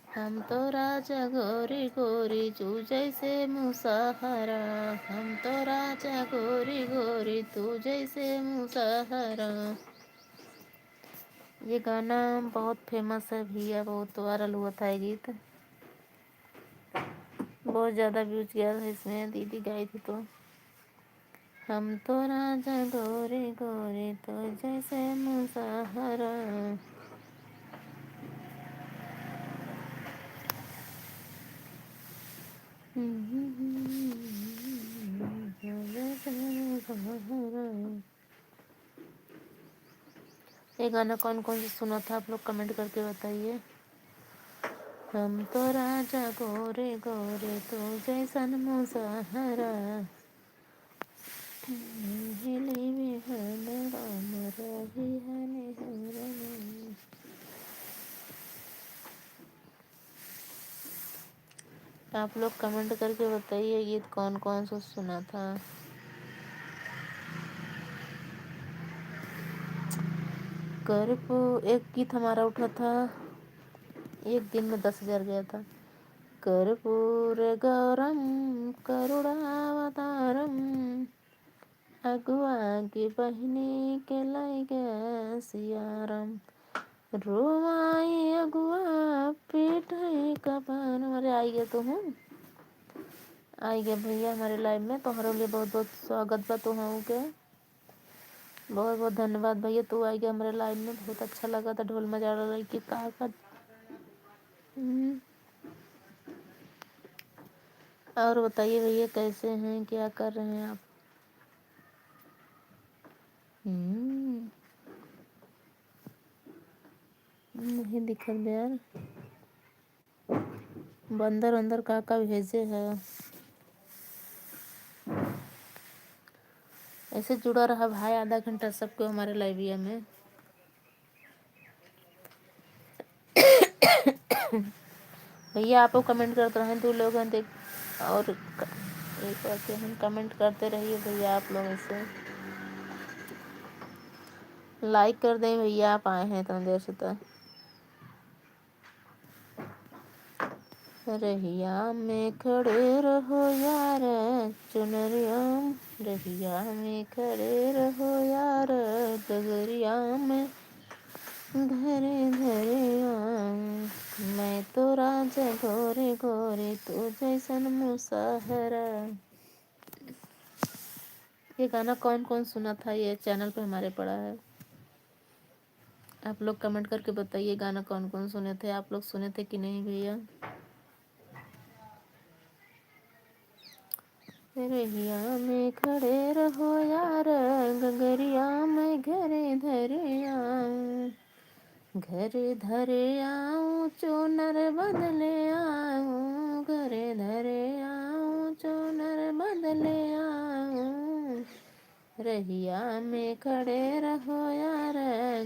हम तो राजा गोरी गोरी तू जैसे मुसहरा, हम तो राजा गोरी गोरी तू जैसे मुसहरा। ये गाना बहुत फेमस है भैया, बहुत वायरल हुआ था ये गीत, बहुत ज़्यादा व्यूज गया था इसमें, दीदी गाई थी तो। हम तो राजा गोरे गोरे तो जैसे मुसहरा, जैसे मुसहरा। ये गाना कौन कौन से सुना था आप लोग कमेंट करके बताइए। हम तो राजा गोरे गोरे तो जैसन मुसहरा हिली बिहान राम रही हने हरने। आप लोग कमेंट करके बताइए गीत कौन कौन सा सुना था। एक गीत हमारा उठा था, एक दिन में 10,000 गया था। कर्पूर गौरम करुणावतारम अगुआ की बहनी के लाई गया सियारम रोमाई अगुआ पीठ कपान। अरे आई गए तो हूँ, आई गए भैया हमारे लाइव में। तुम्हारे लिए बहुत बहुत स्वागत बा। तो हूँ के बहुत बहुत धन्यवाद भैया। तू आई गया हमारे लाइव में, बहुत अच्छा लगा था। ढोल मजा रही कि का और बताइए भैया कैसे हैं, क्या कर रहे हैं आप। नहीं दिखत यार, बंदर अंदर का भेजे है। ऐसे जुड़ा रहा भाई आधा घंटा सबको हमारे लाइब्रेरी में। भैया आप कमेंट करते रहें तो लोग देख और एक बार हम कमेंट करते रहिए भैया। आप लोग ऐसे लाइक कर दें भैया, आप आए हैं इतना देर से। तो रहिया में खड़े रहो यार चुनरिया, रहिया में खड़े रहो यार गगरिया में घरे घरे मैं तो राजा गोरे गोरे तो जैसन मुसहरा। ये गाना कौन कौन सुना था, ये चैनल पे हमारे पड़ा है। आप लोग कमेंट करके बताइए गाना कौन कौन सुने थे। आप लोग सुने थे कि नहीं भैया। रहिया में खड़े रहो यार गगरिया में घरे धरे आऊं, घरे धरे आऊं चोनर बदले आऊं, घरे धरे आऊं चोनर बदले आऊं, रहिया में खड़े रहो यार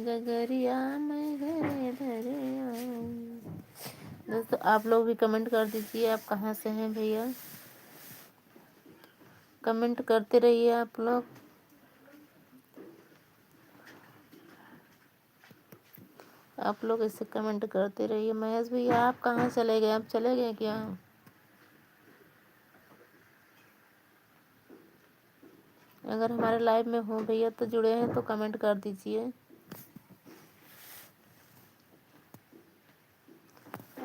गगरिया में घरे धरे आऊं। दोस्तों आप लोग भी कमेंट कर दीजिए आप कहाँ से हैं भैया, कमेंट करते रहिए आप लोग। आप लोग ऐसे कमेंट करते रहिए। महेश भैया आप कहाँ चले गए, आप चले गए क्या। अगर हमारे लाइव में हो भैया तो जुड़े हैं तो कमेंट कर दीजिए।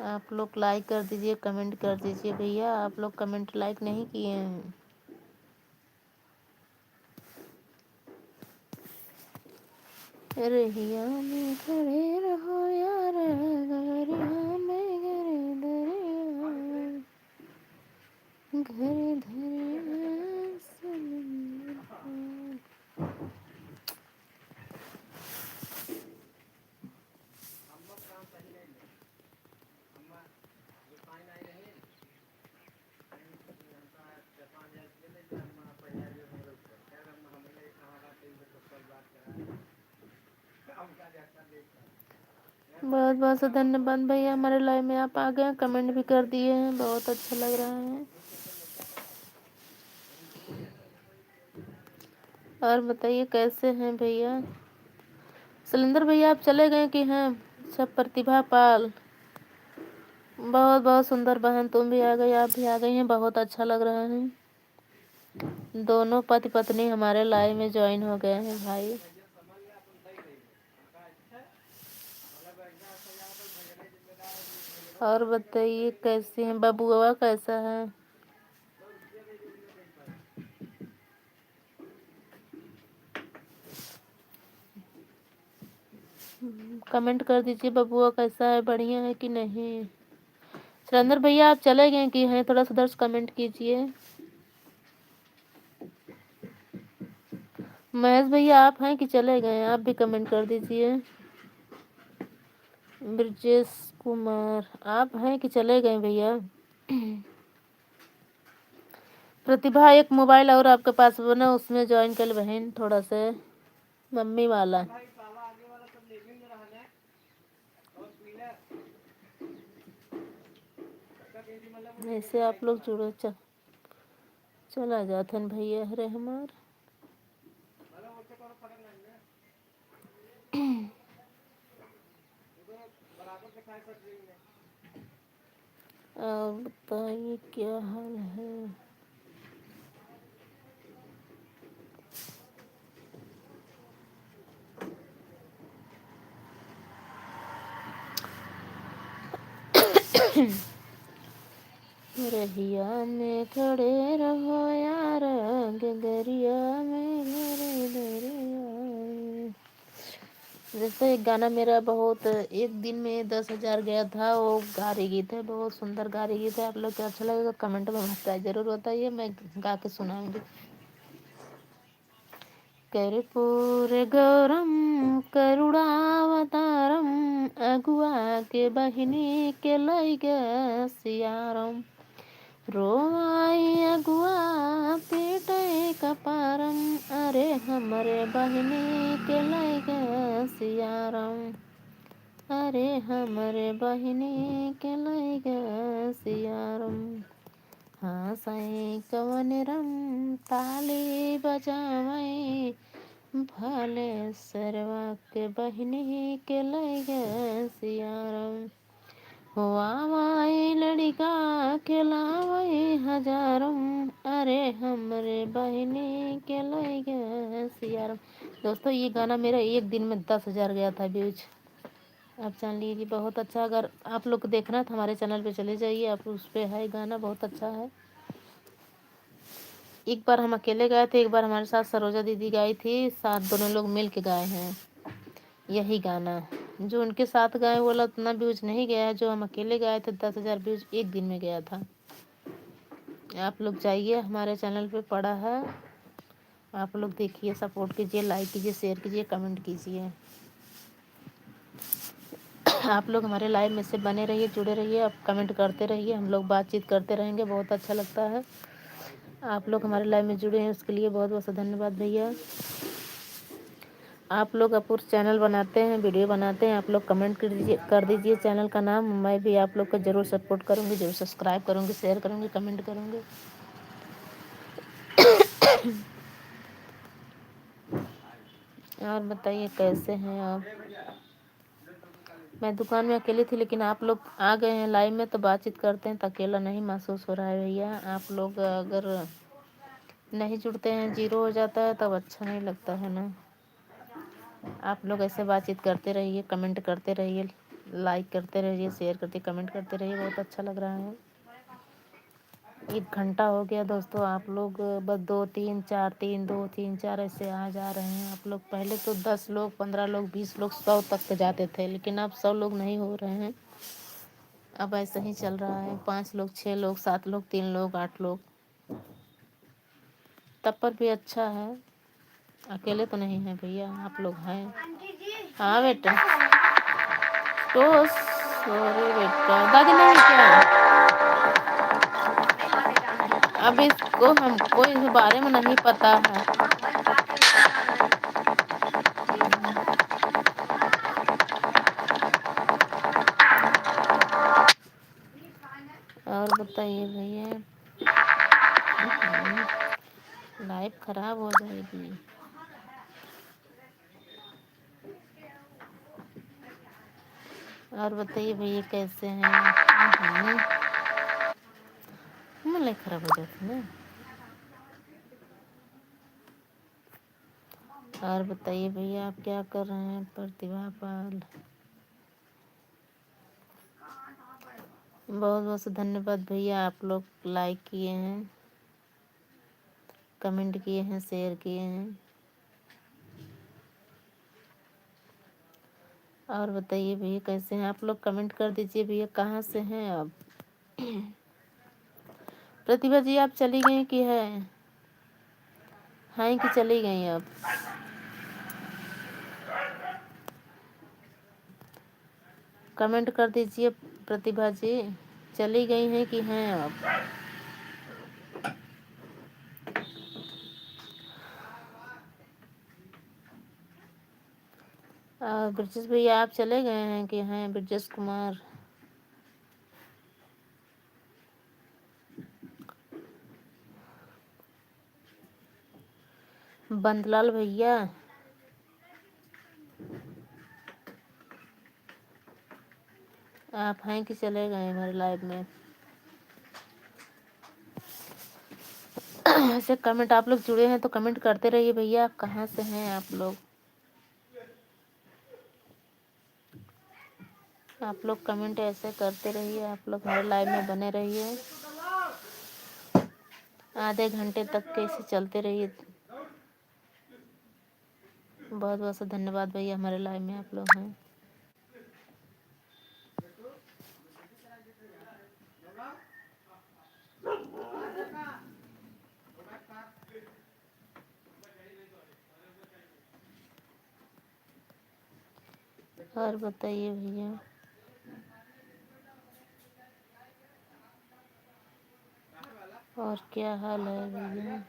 आप लोग लाइक कर दीजिए, कमेंट कर दीजिए भैया। आप लोग कमेंट लाइक नहीं किए हैं। रहिया में खड़े रहो यार गगरिया में घरे धरे घरे धरे बहुत बहुत से धन्यवाद भैया। हमारे लाइव में आप आ गए, कमेंट भी कर दिए हैं, बहुत अच्छा लग रहा है। और बताइए कैसे हैं भैया। सिलेंडर भैया आप चले गए कि हैं। सब प्रतिभा पाल बहुत बहुत सुंदर बहन तुम भी आ गई, आप भी आ गई हैं, बहुत अच्छा लग रहा है। दोनों पति पत्नी हमारे लाइव में ज्वाइन हो गए हैं भाई। और बताइए कैसी हैं, बबुआ कैसा है। कमेंट कर दीजिए बबुआ कैसा है, बढ़िया है कि नहीं। सुरेंद्र भैया आप चले गए कि हैं, थोड़ा सुधर कमेंट कीजिए। महेश भैया आप हैं कि चले गए, आप भी कमेंट कर दीजिए। ब्रजेश कुमार आप हैं कि चले गए भैया? प्रतिभा एक मोबाइल और आपके पास बना, उसमें ज्वाइन कर बहन थोड़ा सा मम्मी वाला। ऐसे आप लोग जुड़ो चला जाथन भैया हरे हमार। अब बताइए क्या हाल है? रहिया में खड़े रहो यार, गगरिया में घरे दरिया। जैसे एक गाना मेरा बहुत एक दिन में 10,000 गया था, वो गारी गीत है, बहुत सुंदर गारी गीत है। आप लोग को अच्छा लगेगा कमेंट में बताइए, जरूर बताइए, मैं गा के सुनाऊंगी। कर्पूर गौरम करुणावतारम, अगुआ के बहिनी के लैग सियारम, रोवाई अगुआ पीटे कपारम, अरे हमरे बहिनी के लैग सियारम, अरे हमरे बहिनी के लैग सियारम। हाँ साईं कवन रम ताली बजावई, भले सरवा के बहिनी के लैग सियारम, हुआ माई लड़का खिलावई हजारम, अरे हमरे बहिनी के लैग सियारम। दोस्तों ये गाना मेरा एक दिन में 10,000 गया था व्यूज, आप जान लीजिए, बहुत अच्छा। अगर आप लोग को देखना है तो हमारे चैनल पे चले जाइए, आप उस पर है गाना, बहुत अच्छा है। एक बार हम अकेले गाए थे, एक बार हमारे साथ सरोजा दीदी गाई थी, साथ दोनों लोग मिल के गाए हैं यही गाना। जो उनके साथ गाए वो उतना व्यूज नहीं गया है, जो हम अकेले गाए थे 10,000 व्यूज एक दिन में गया था। आप लोग जाइए, हमारे चैनल पे पड़ा है, आप लोग देखिए, सपोर्ट कीजिए, लाइक कीजिए, शेयर कीजिए, कमेंट कीजिए। आप लोग हमारे लाइव में से बने रहिए, जुड़े रहिए, आप कमेंट करते रहिए, हम लोग बातचीत करते रहेंगे, बहुत अच्छा लगता है। आप लोग हमारे लाइव में जुड़े हैं उसके लिए बहुत बहुत धन्यवाद भैया। आप लोग अपूर्व चैनल बनाते हैं, वीडियो बनाते हैं, आप लोग कमेंट कर दीजिए चैनल का नाम, मैं भी आप लोग का ज़रूर सपोर्ट करूँगी, ज़रूर सब्सक्राइब करूँगी, शेयर करूँगी, कमेंट करूँगी। और बताइए कैसे हैं आप? मैं दुकान में अकेली थी, लेकिन आप लोग आ गए हैं लाइव में तो बातचीत करते हैं, तो अकेला नहीं महसूस हो रहा है भैया। आप लोग अगर नहीं जुड़ते हैं, जीरो हो जाता है, तब अच्छा नहीं लगता है ना। आप लोग ऐसे बातचीत करते रहिए, कमेंट करते रहिए, लाइक करते रहिए, शेयर करते, कमेंट करते रहिए, बहुत अच्छा लग रहा है। 1 घंटा हो गया दोस्तों, आप लोग बस 2 3 4 3 2 3 4 ऐसे आ जा रहे हैं। आप लोग पहले तो 10 लोग, 15 लोग, 20 लोग, 100 तक तो जाते थे, लेकिन अब 100 लोग नहीं हो रहे हैं। अब ऐसा ही चल रहा है, 5 लोग, 6 लोग, 7 लोग, 3 लोग, 8 लोग, तब पर भी अच्छा है। अकेले तो नहीं है भैया, आप लोग हैं। हाँ बेटा, तो सॉरी बेटा, दादी नहीं क्या? अब इसको हमको इस बारे में नहीं पता है। और बताइए भैया, लाइफ खराब हो जाएगी। और बताइए भैया कैसे हैं? लाइफ खराब हो जाती है ना। और बताइए भैया आप क्या कर रहे हैं? प्रतिभा पाल, बहुत बहुत धन्यवाद भैया, आप लोग लाइक किए हैं, कमेंट किए हैं, शेयर किए हैं। और बताइए भैया कैसे हैं आप लोग? कमेंट कर दीजिए भैया, कहाँ से हैं आप? प्रतिभा जी आप चली गई कि हैं कि चली गई आप? कमेंट कर दीजिए प्रतिभा जी, चली गई हैं कि हैं आप? ब्रजेश भैया आप चले गए हैं कि हैं? ब्रजेश कुमार, बंदलाल भैया, आप हैं कि चले गए हमारे लाइव में? ऐसे कमेंट, आप लोग जुड़े हैं तो कमेंट करते रहिए भैया। आप कहाँ से हैं आप लोग? आप लोग कमेंट ऐसे करते रहिए, आप लोग हमारे लाइव में बने रहिए, आधे घंटे तक कैसे चलते रहिए। बहुत बहुत धन्यवाद भैया, हमारे लाइव में आप लोग हैं। और बताइए भैया, और क्या हाल है भैया?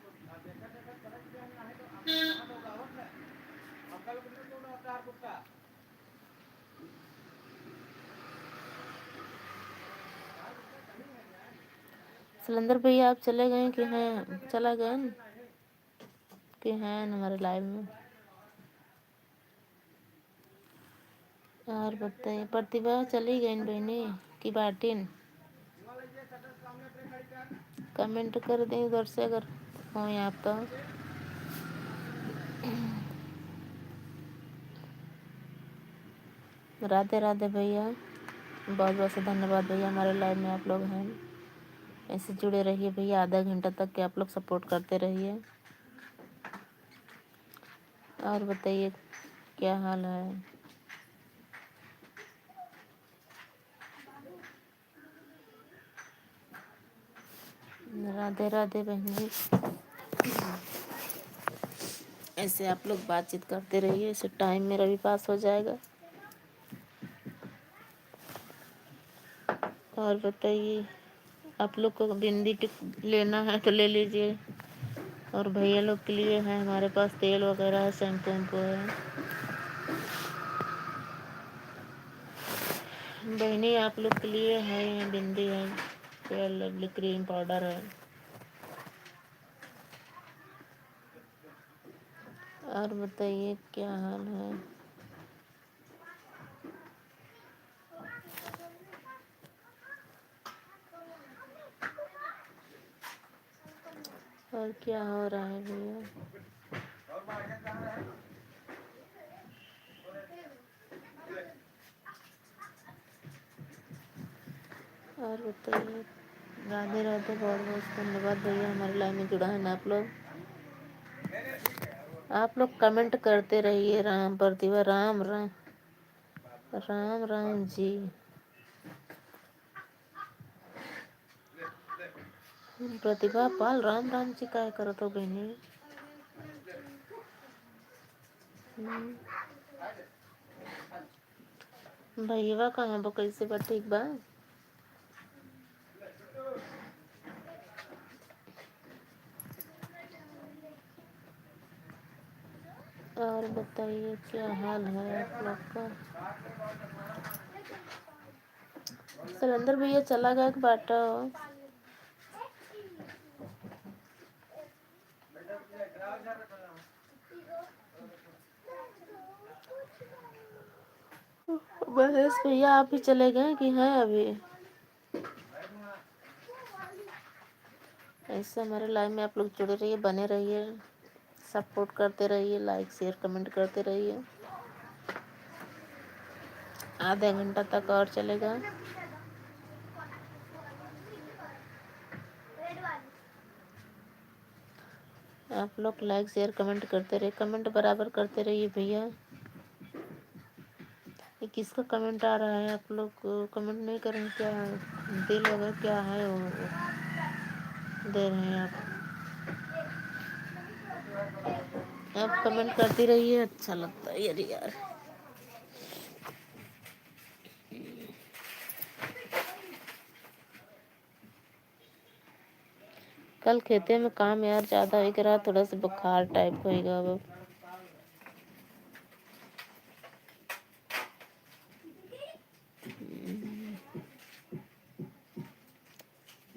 सिलेंडर भैया आप चले गए कि हैं? चला गए कि हैं हमारे लाइव में? और बताइए, प्रतिभा चली गई बहनी की बाटिन? कमेंट कर दें उधर से अगर हो यहाँ तो। राधे राधे भैया, बहुत बहुत से धन्यवाद भैया, हमारे लाइव में आप लोग हैं। ऐसे जुड़े रहिए भैया, आधा घंटा तक के आप लोग सपोर्ट करते रहिए। और बताइए क्या हाल है? राधे राधे बहन जी, ऐसे आप लोग बातचीत करते रहिए, ऐसे टाइम मेरा भी पास हो जाएगा। और बताइए, आप लोग को बिंदी टिक लेना है तो ले लीजिए। और भैया लोग के लिए है हमारे पास तेल वगैरह है, शैम्पू वैम्पू है। बहनी आप लोग के लिए है, बिंदी है, फेयर लवली क्रीम पाउडर है। और बताइए क्या हाल है? और क्या हो रहा है भैया? और बताइए, राधे राधे, बहुत बहुत धन्यवाद भैया, हमारे लाइन में जुड़ा है ना आप लोग। आप लोग कमेंट करते रहिए। राम प्रतिभा, राम राम, राम राम जी। प्रतिभा पाल, राम राम जी काय करत हो बहनी? भैया कहाँ बा, कैसे बा, ठीक बा? और बताइए क्या हाल है आप लोग का? सिलेंडर भैया चला गया कि बाटा हो? महेश भैया आप ही चले गए कि हैं अभी? ऐसे हमारे लाइव में आप लोग जुड़े रहिए, बने रहिए, सपोर्ट करते रहिए, लाइक शेयर कमेंट करते रहिए। आधे घंटा तक और चलेगा। आप लोग लाइक शेयर कमेंट करते रहिए, कमेंट बराबर करते रहिए भैया। ये किसका कमेंट आ रहा है? आप लोग कमेंट नहीं कर रहे हैं क्या? दिल वगैरह क्या है वो दे रहे हैं आप कमेंट करती रहिए, अच्छा लगता है यार। कल खेते में काम यार ज़्यादा हो रहा, थोड़ा सा बुखार टाइप होएगा अब।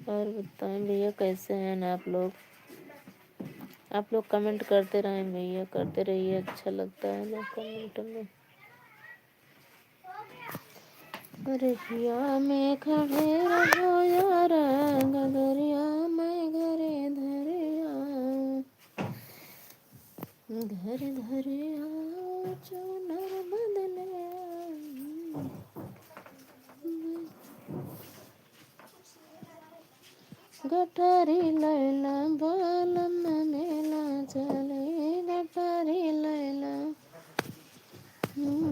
और बताएं भैया कैसे हैं आप लोग कमेंट करते रहें भैया, करते रहिए, अच्छा लगता है ना कमेंट में। रहिया में खड़े रहो यार, गगरिया में घरे धरिया, घर धरिया चुनर बदले गठारी लैला बालम मेला चले, गठारी लैला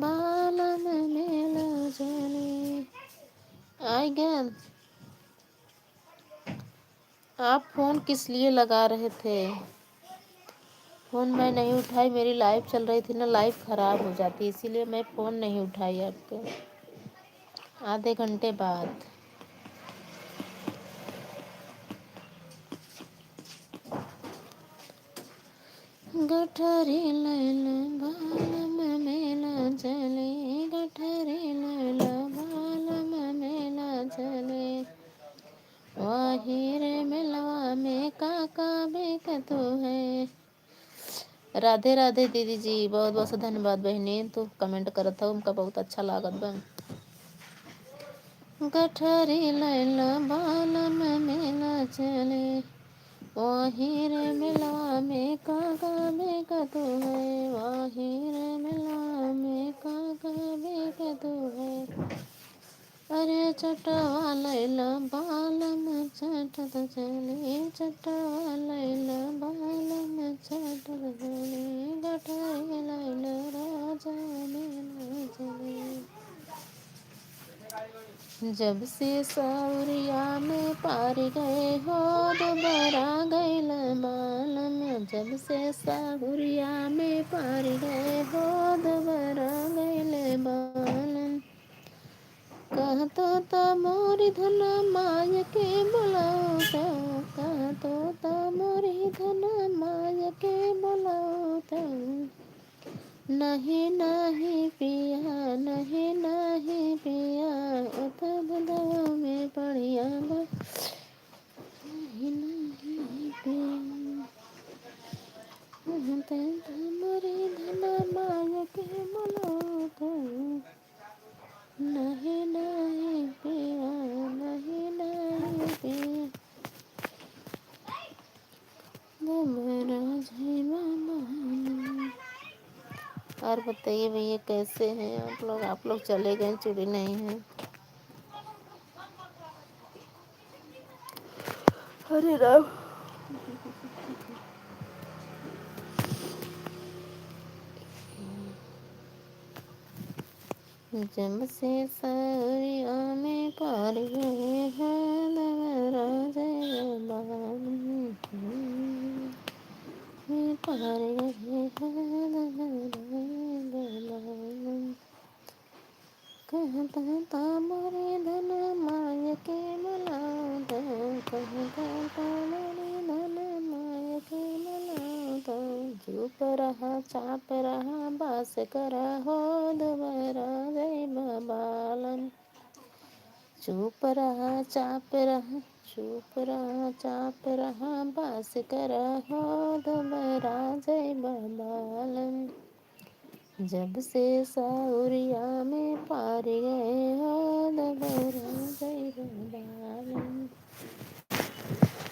बालम मेला चले। आई गेल, आप फोन किस लिए लगा रहे थे? फ़ोन मैं नहीं उठाई, मेरी लाइव चल रही थी ना, लाइव ख़राब हो जाती, इसीलिए मैं फ़ोन नहीं उठाई आपके। आधे घंटे बाद गठरी लैला बालम मेला चले, गठरी लैला बालम मेला चले, वाही रे मिलवा में काका बेकतु है। राधे राधे दीदी जी, बहुत बहुत धन्यवाद बहनी, तो कमेंट करत हो, उनका बहुत अच्छा लागत बा। गठरी लैला बालम मेला चले, वहीं रे मिलवा में काका बेकतु है, वहीं रे मिलवा में काका बेकतु है। अरे चटवा लैला बालम चटत चले, चटवा लैला बालम चटत चले, गठरी लैला राजा मेला चले। जब से सावरिया में पार गए हो, दोबारा गैल बालम, जब से सावरिया में पार गए हो, दोबारा गैल बालम। कहतो त मोरी धन माय के बुलाओ तो, कहतो त मोरी धन माय के बुलाओ तो, नहीं नहीं पिया, नहीं नहीं पिया, उत दवा में पड़िया बा, नहीं नहीं पिया, मोरी धन माय के बुलाओ तो, नहीं नहीं पिया, नहीं नहीं पिया, और बताइए भैया कैसे हैं आप लोग चले गए, चुड़ी नहीं है। अरे राम, जब से सावरिया में पार गए हैं, दोबारा जय बालम में पार गए हैं, दोबारा बालम। कहता था मोरे धन माय के बुलाओ तो, कहता था मोरे धन माय के बुलाओ तो, चुप रहा चाप रहा बास करा हो, दोबारा जय बालम। चुप रहा चाप रहा, चुप रहा चाप रहा बास करा हो, दोबारा जय बालम। जब से सावरिया में पार गए हो, दोबारा जय बालम।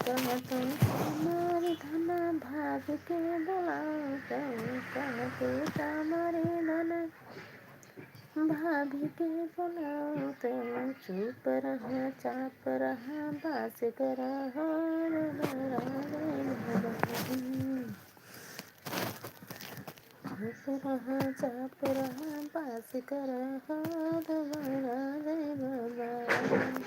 कहतो हमारी धना भाग के बुलाओ तो, कहतो हमारी धना भाभी के बुलाओ तो, चुप रहा चाप रहा बास करा हो, दोबारा जय बालम। चुप रहा चाप रहा बास करा हो, दोबारा जय बालम।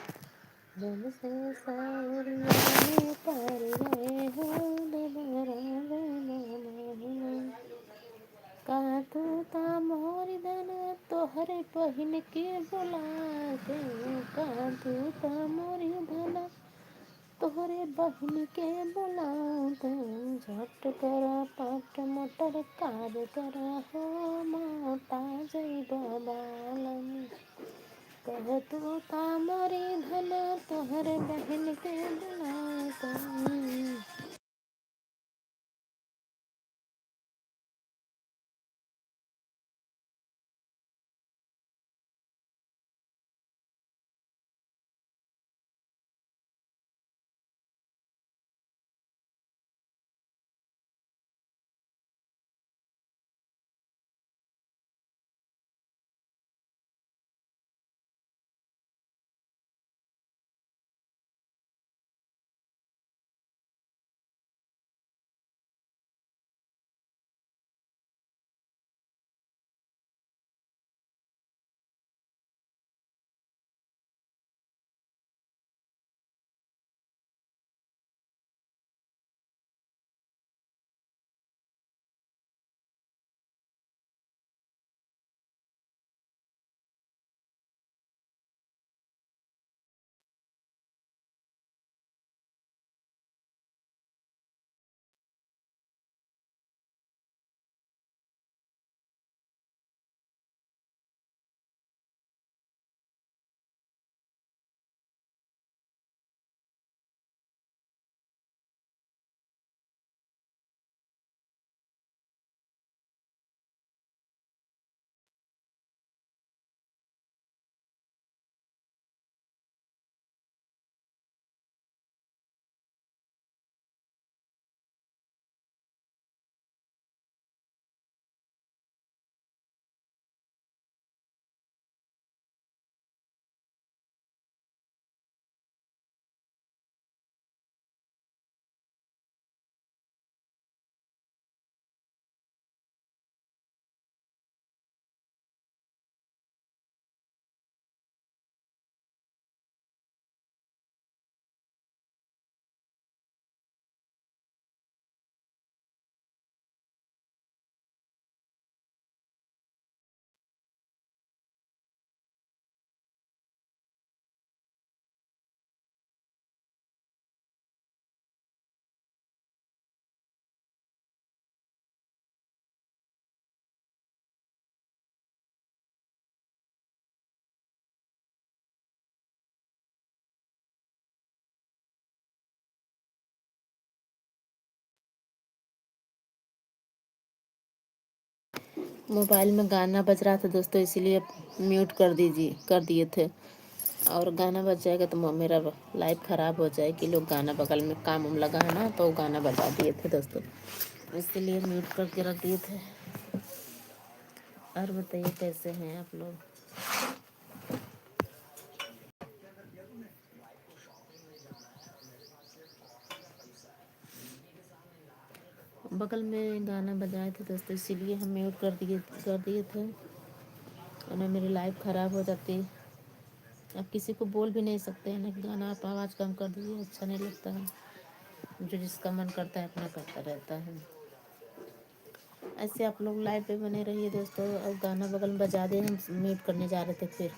जब से सावरिया में पार गए हो, दोबारा जय बालम। कहा तू ता मोरी धन तोहरे बहिन के बुला के, कहा तू ता मोरी धन तोहरे बहिन के बुलाऊं तो झट करा पट मोटर कार करा हो मोटा जइब बालम कह तू ता मोरी धन तोहरे बहिन के बुलाऊं तो। मोबाइल में गाना बज रहा था दोस्तों, इसीलिए म्यूट कर दिए थे। और गाना बज जाएगा तो मेरा लाइफ ख़राब हो जाएगी। लोग गाना बगल में काम उम लगा है ना, तो गाना बजा दिए थे दोस्तों, इसीलिए म्यूट करके रख दिए थे। और बताइए कैसे हैं आप लोग। बगल में गाना बजाए थे दोस्तों, इसीलिए हम म्यूट कर दिए थे, वरना मेरी लाइफ ख़राब हो जाती। अब किसी को बोल भी नहीं सकते हैं ना कि गाना आप आवाज़ कम कर दीजिए, अच्छा नहीं लगता है। जो जिसका मन करता है अपना करता रहता है। ऐसे आप लोग लाइव पे बने रहिए दोस्तों। और गाना बगल में बजा दे, हम म्यूट करने जा रहे थे फिर।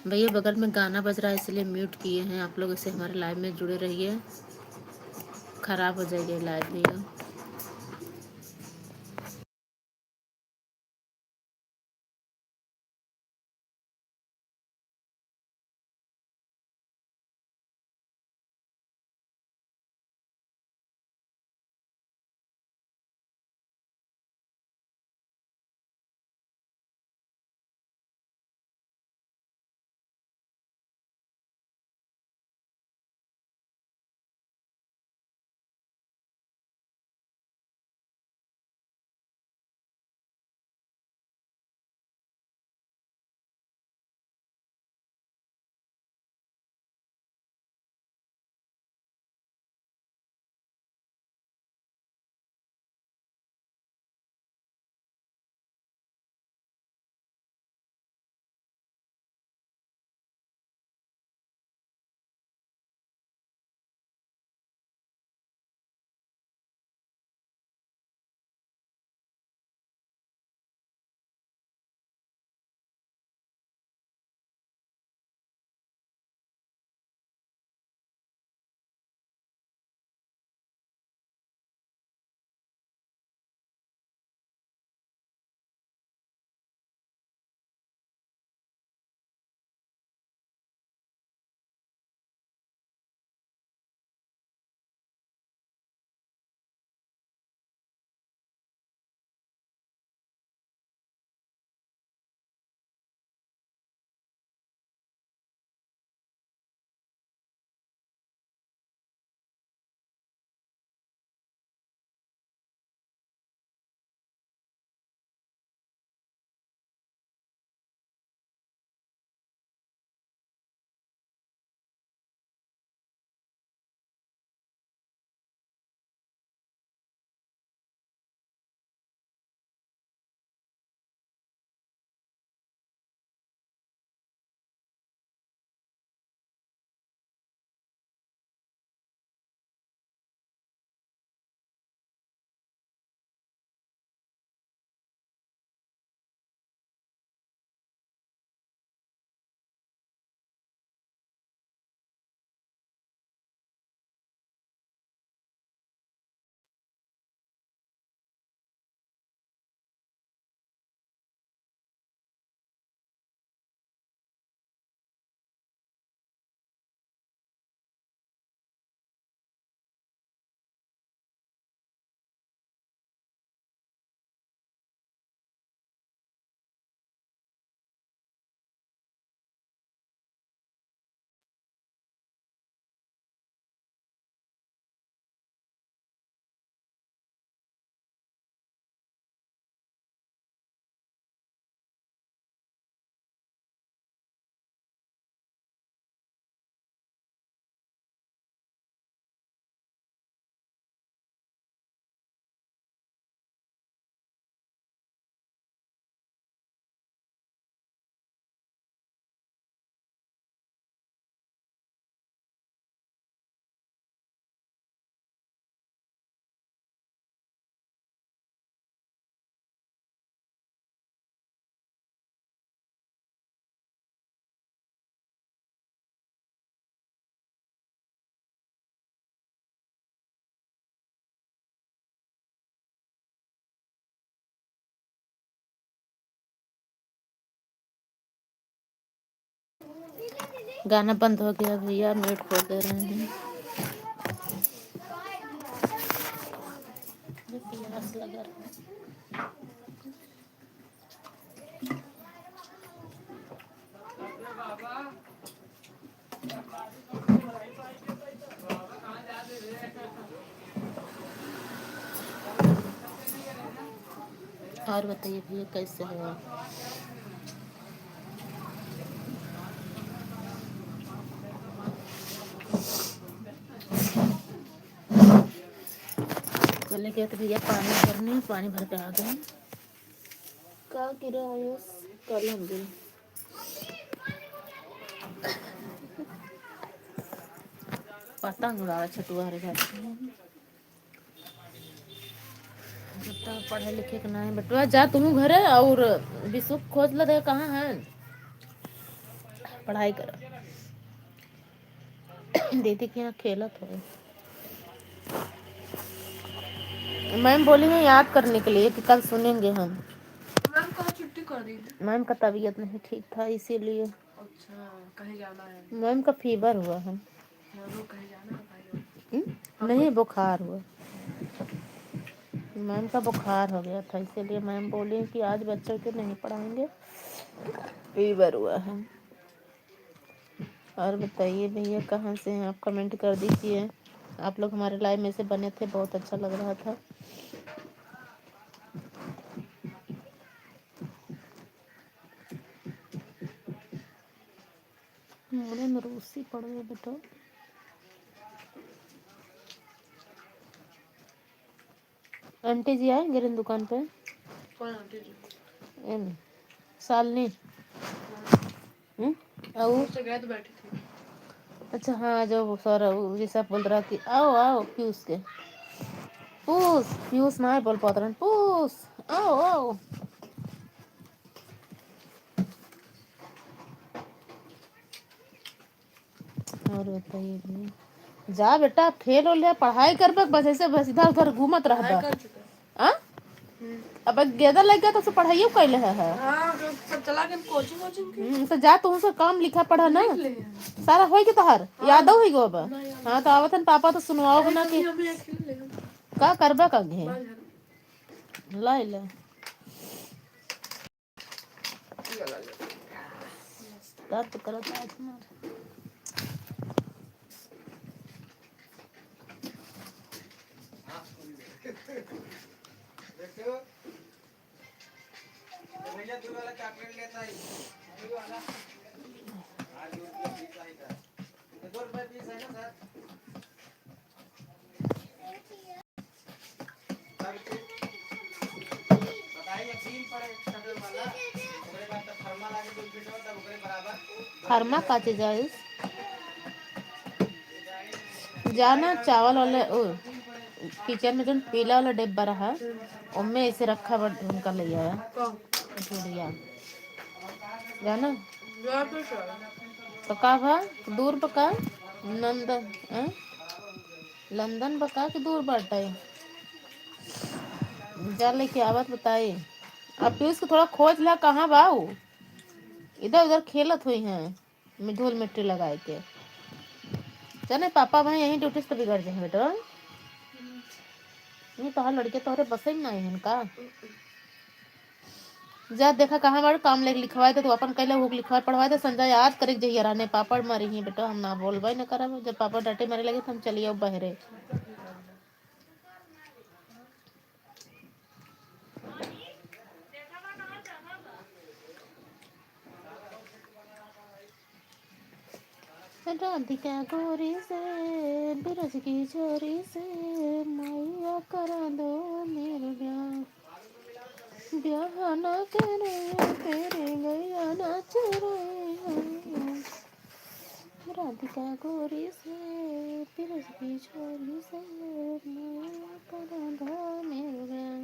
भैया बगल में गाना बज रहा है इसलिए म्यूट किए हैं। आप लोग इसे हमारे लाइव में जुड़े रहिए, ख़राब हो जाएगी लाइव भैया। गाना बंद हो गया भैया, म्यूट कर दे रहे हैं। प्यास लगा रहा है। और बताइए भैया कैसे हो आप? चले गए तो भैया पानी भरने, पानी भर के आ गए। क्या गिरा है कल हम दिन पतंग उड़ा रहा छठुआ रे बता। पढ़े लिखे के नहीं बटुआ, जा तुम घरे और विशु खोज ल दे कहाँ है। पढ़ाई कर। दीदी के यहाँ खेला थोड़ा। मैम बोली है याद करने के लिए कि कल सुनेंगे हम। मैम कल छुट्टी कर दी थी। मैम का तबीयत नहीं ठीक था इसीलिए। अच्छा कहीं जाना है? मैम का फीवर हुआ है। कहीं जाना है? नहीं बुखार हुआ। मैम का बुखार हो गया था इसीलिए मैम बोली कि आज बच्चों के नहीं पढ़ाएंगे, फीवर हुआ है। और बताइए भैया कहाँ से हैं आप, कमेंट कर दीजिए। आप लोग हमारे लाइव में से बने थे, बहुत अच्छा लग रहा था। मोड़े में रूसी पड़ गए बेटा। आंटी जी आए गिरन दुकान पे? कौन आंटी जी? सालनी। उससे गए तो बैठी थी। अच्छा हाँ, जो सर जैसा बोल रहा कि आओ आओ पीयूष के, पीयूष ना बोल पाता रहा, पूस आओ आओ। और बताइए भैया, जा बेटा खेल ले, पढ़ाई कर बस, ऐसे बस इधर उधर घूमत रह। अब गेदर लग गया तो पढ़ाइयो कैले है। चला के कोचिंग कोचिंग तो जा तू से काम लिखा पढ़ा ना सारा होई के तोहर याद होई गो अब। हाँ तो आवत पापा तो सुनवाओ ना कि का करबा का घे ला ले। दर्द करत आज मार। भैया दूर वाला चॉकलेट लेता है, दूर वाला आज दूर पीस है का ₹2 पीस है ना सर। बताइए 3 पड़े चॉकलेट वाला, ओकरे बाद तो फर्मा लाके 2 पीस हो तब ओकरे बराबर फर्मा का चीज है। जाना चावल वाले किचन में जो पीला वाला डिब्बा रहा उनमें ऐसे रखा बड़ उनका ले आया चूड़िया जाना तो का भा दूर पका नंदन लंदन बका के दूर बाटे जा लेके आवत बताई। अब पीयूष को थोड़ा खोज ला कहाँ बाऊ, इधर उधर खेलत हुई हैं धूल मिट्टी लगाए के। चले पापा भाई यही ड्यूटी से बिगड़ जाए बेटा। नहीं तो लड़के तोहरे बसे में नहीं है का। जा देखा कहाँ बार काम लेके लिखवाए थे तो अपन कहले हो लिखवाए पढ़वाए थे, संजय याद करे जही राने पापड़ मारी ही बेटा, हम ना बोलबे न करब। जब पापड़ डांटे मारे लगे तो हम चलिए बहरे। राधिका गोरी से बिरज की छोरी से मैया करा दो मेरे ब्याह, ब्याह न करे तेरे गैया नाच रहे। राधिका गोरी से बिरज की छोरी से मैया करा दो मेरे ब्याह,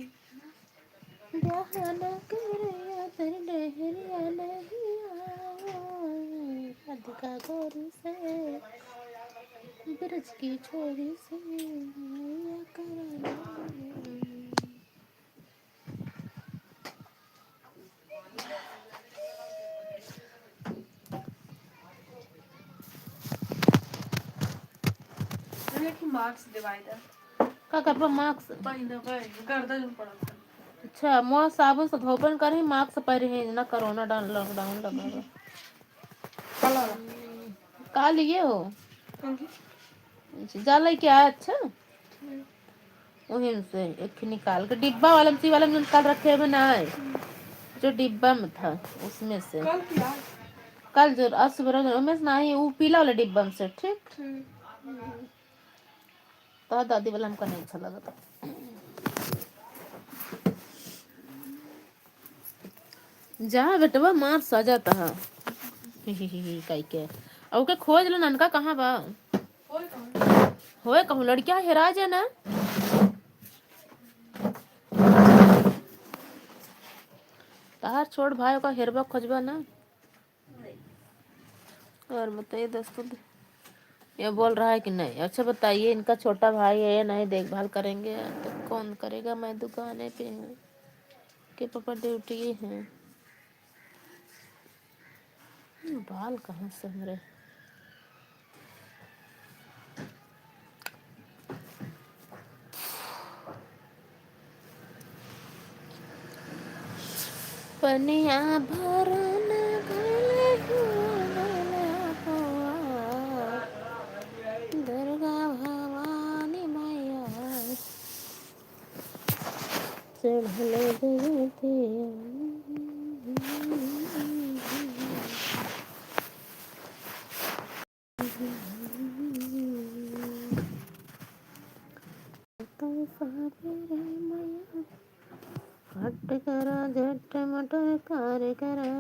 ब्याह न करे तेरे डहरिया नहीं आए। राधिका गोरी से ब्रज की छोरी से मैया करा मार्क्स डिवाइडर का करबा मार्क्स पहिना गर्दा जो पड़ा था। अच्छा मुँह साबुन से धोबन कर ही मार्क्स पर ही ना कोरोना डाल लॉकडाउन लगा का लिए हो जा लेके आया। अच्छा वहीं से एक निकाल के डिब्बा वाला सी वाला में कल रखे हुए ना है जो डिब्बा में था उसमें से कल जो असुबह में से नहीं वो पीला वाला डिब्बा में से ठीक। तो दादी वाला हमको नहीं अच्छा लगा था। जा बेटवा मार सजाता है कई के और के खोज लो ननका कहाँ बा होए कहूँ लड़कियां हेरा जाए ना। तार छोड़ भाई का हेरबा खोजबा ना और बताइए दोस्तों, ये बोल रहा है कि नहीं? अच्छा बताइए, इनका छोटा भाई है या नहीं, देखभाल करेंगे तो कौन करेगा? मैं दुकाने पे हूँ कि पापा ड्यूटी हैं। बाल कहाँ से मेरे? पनिया भरन गले दुर्गा भवानी मैया चढ़ले देती। हट करा झट मटर कार करा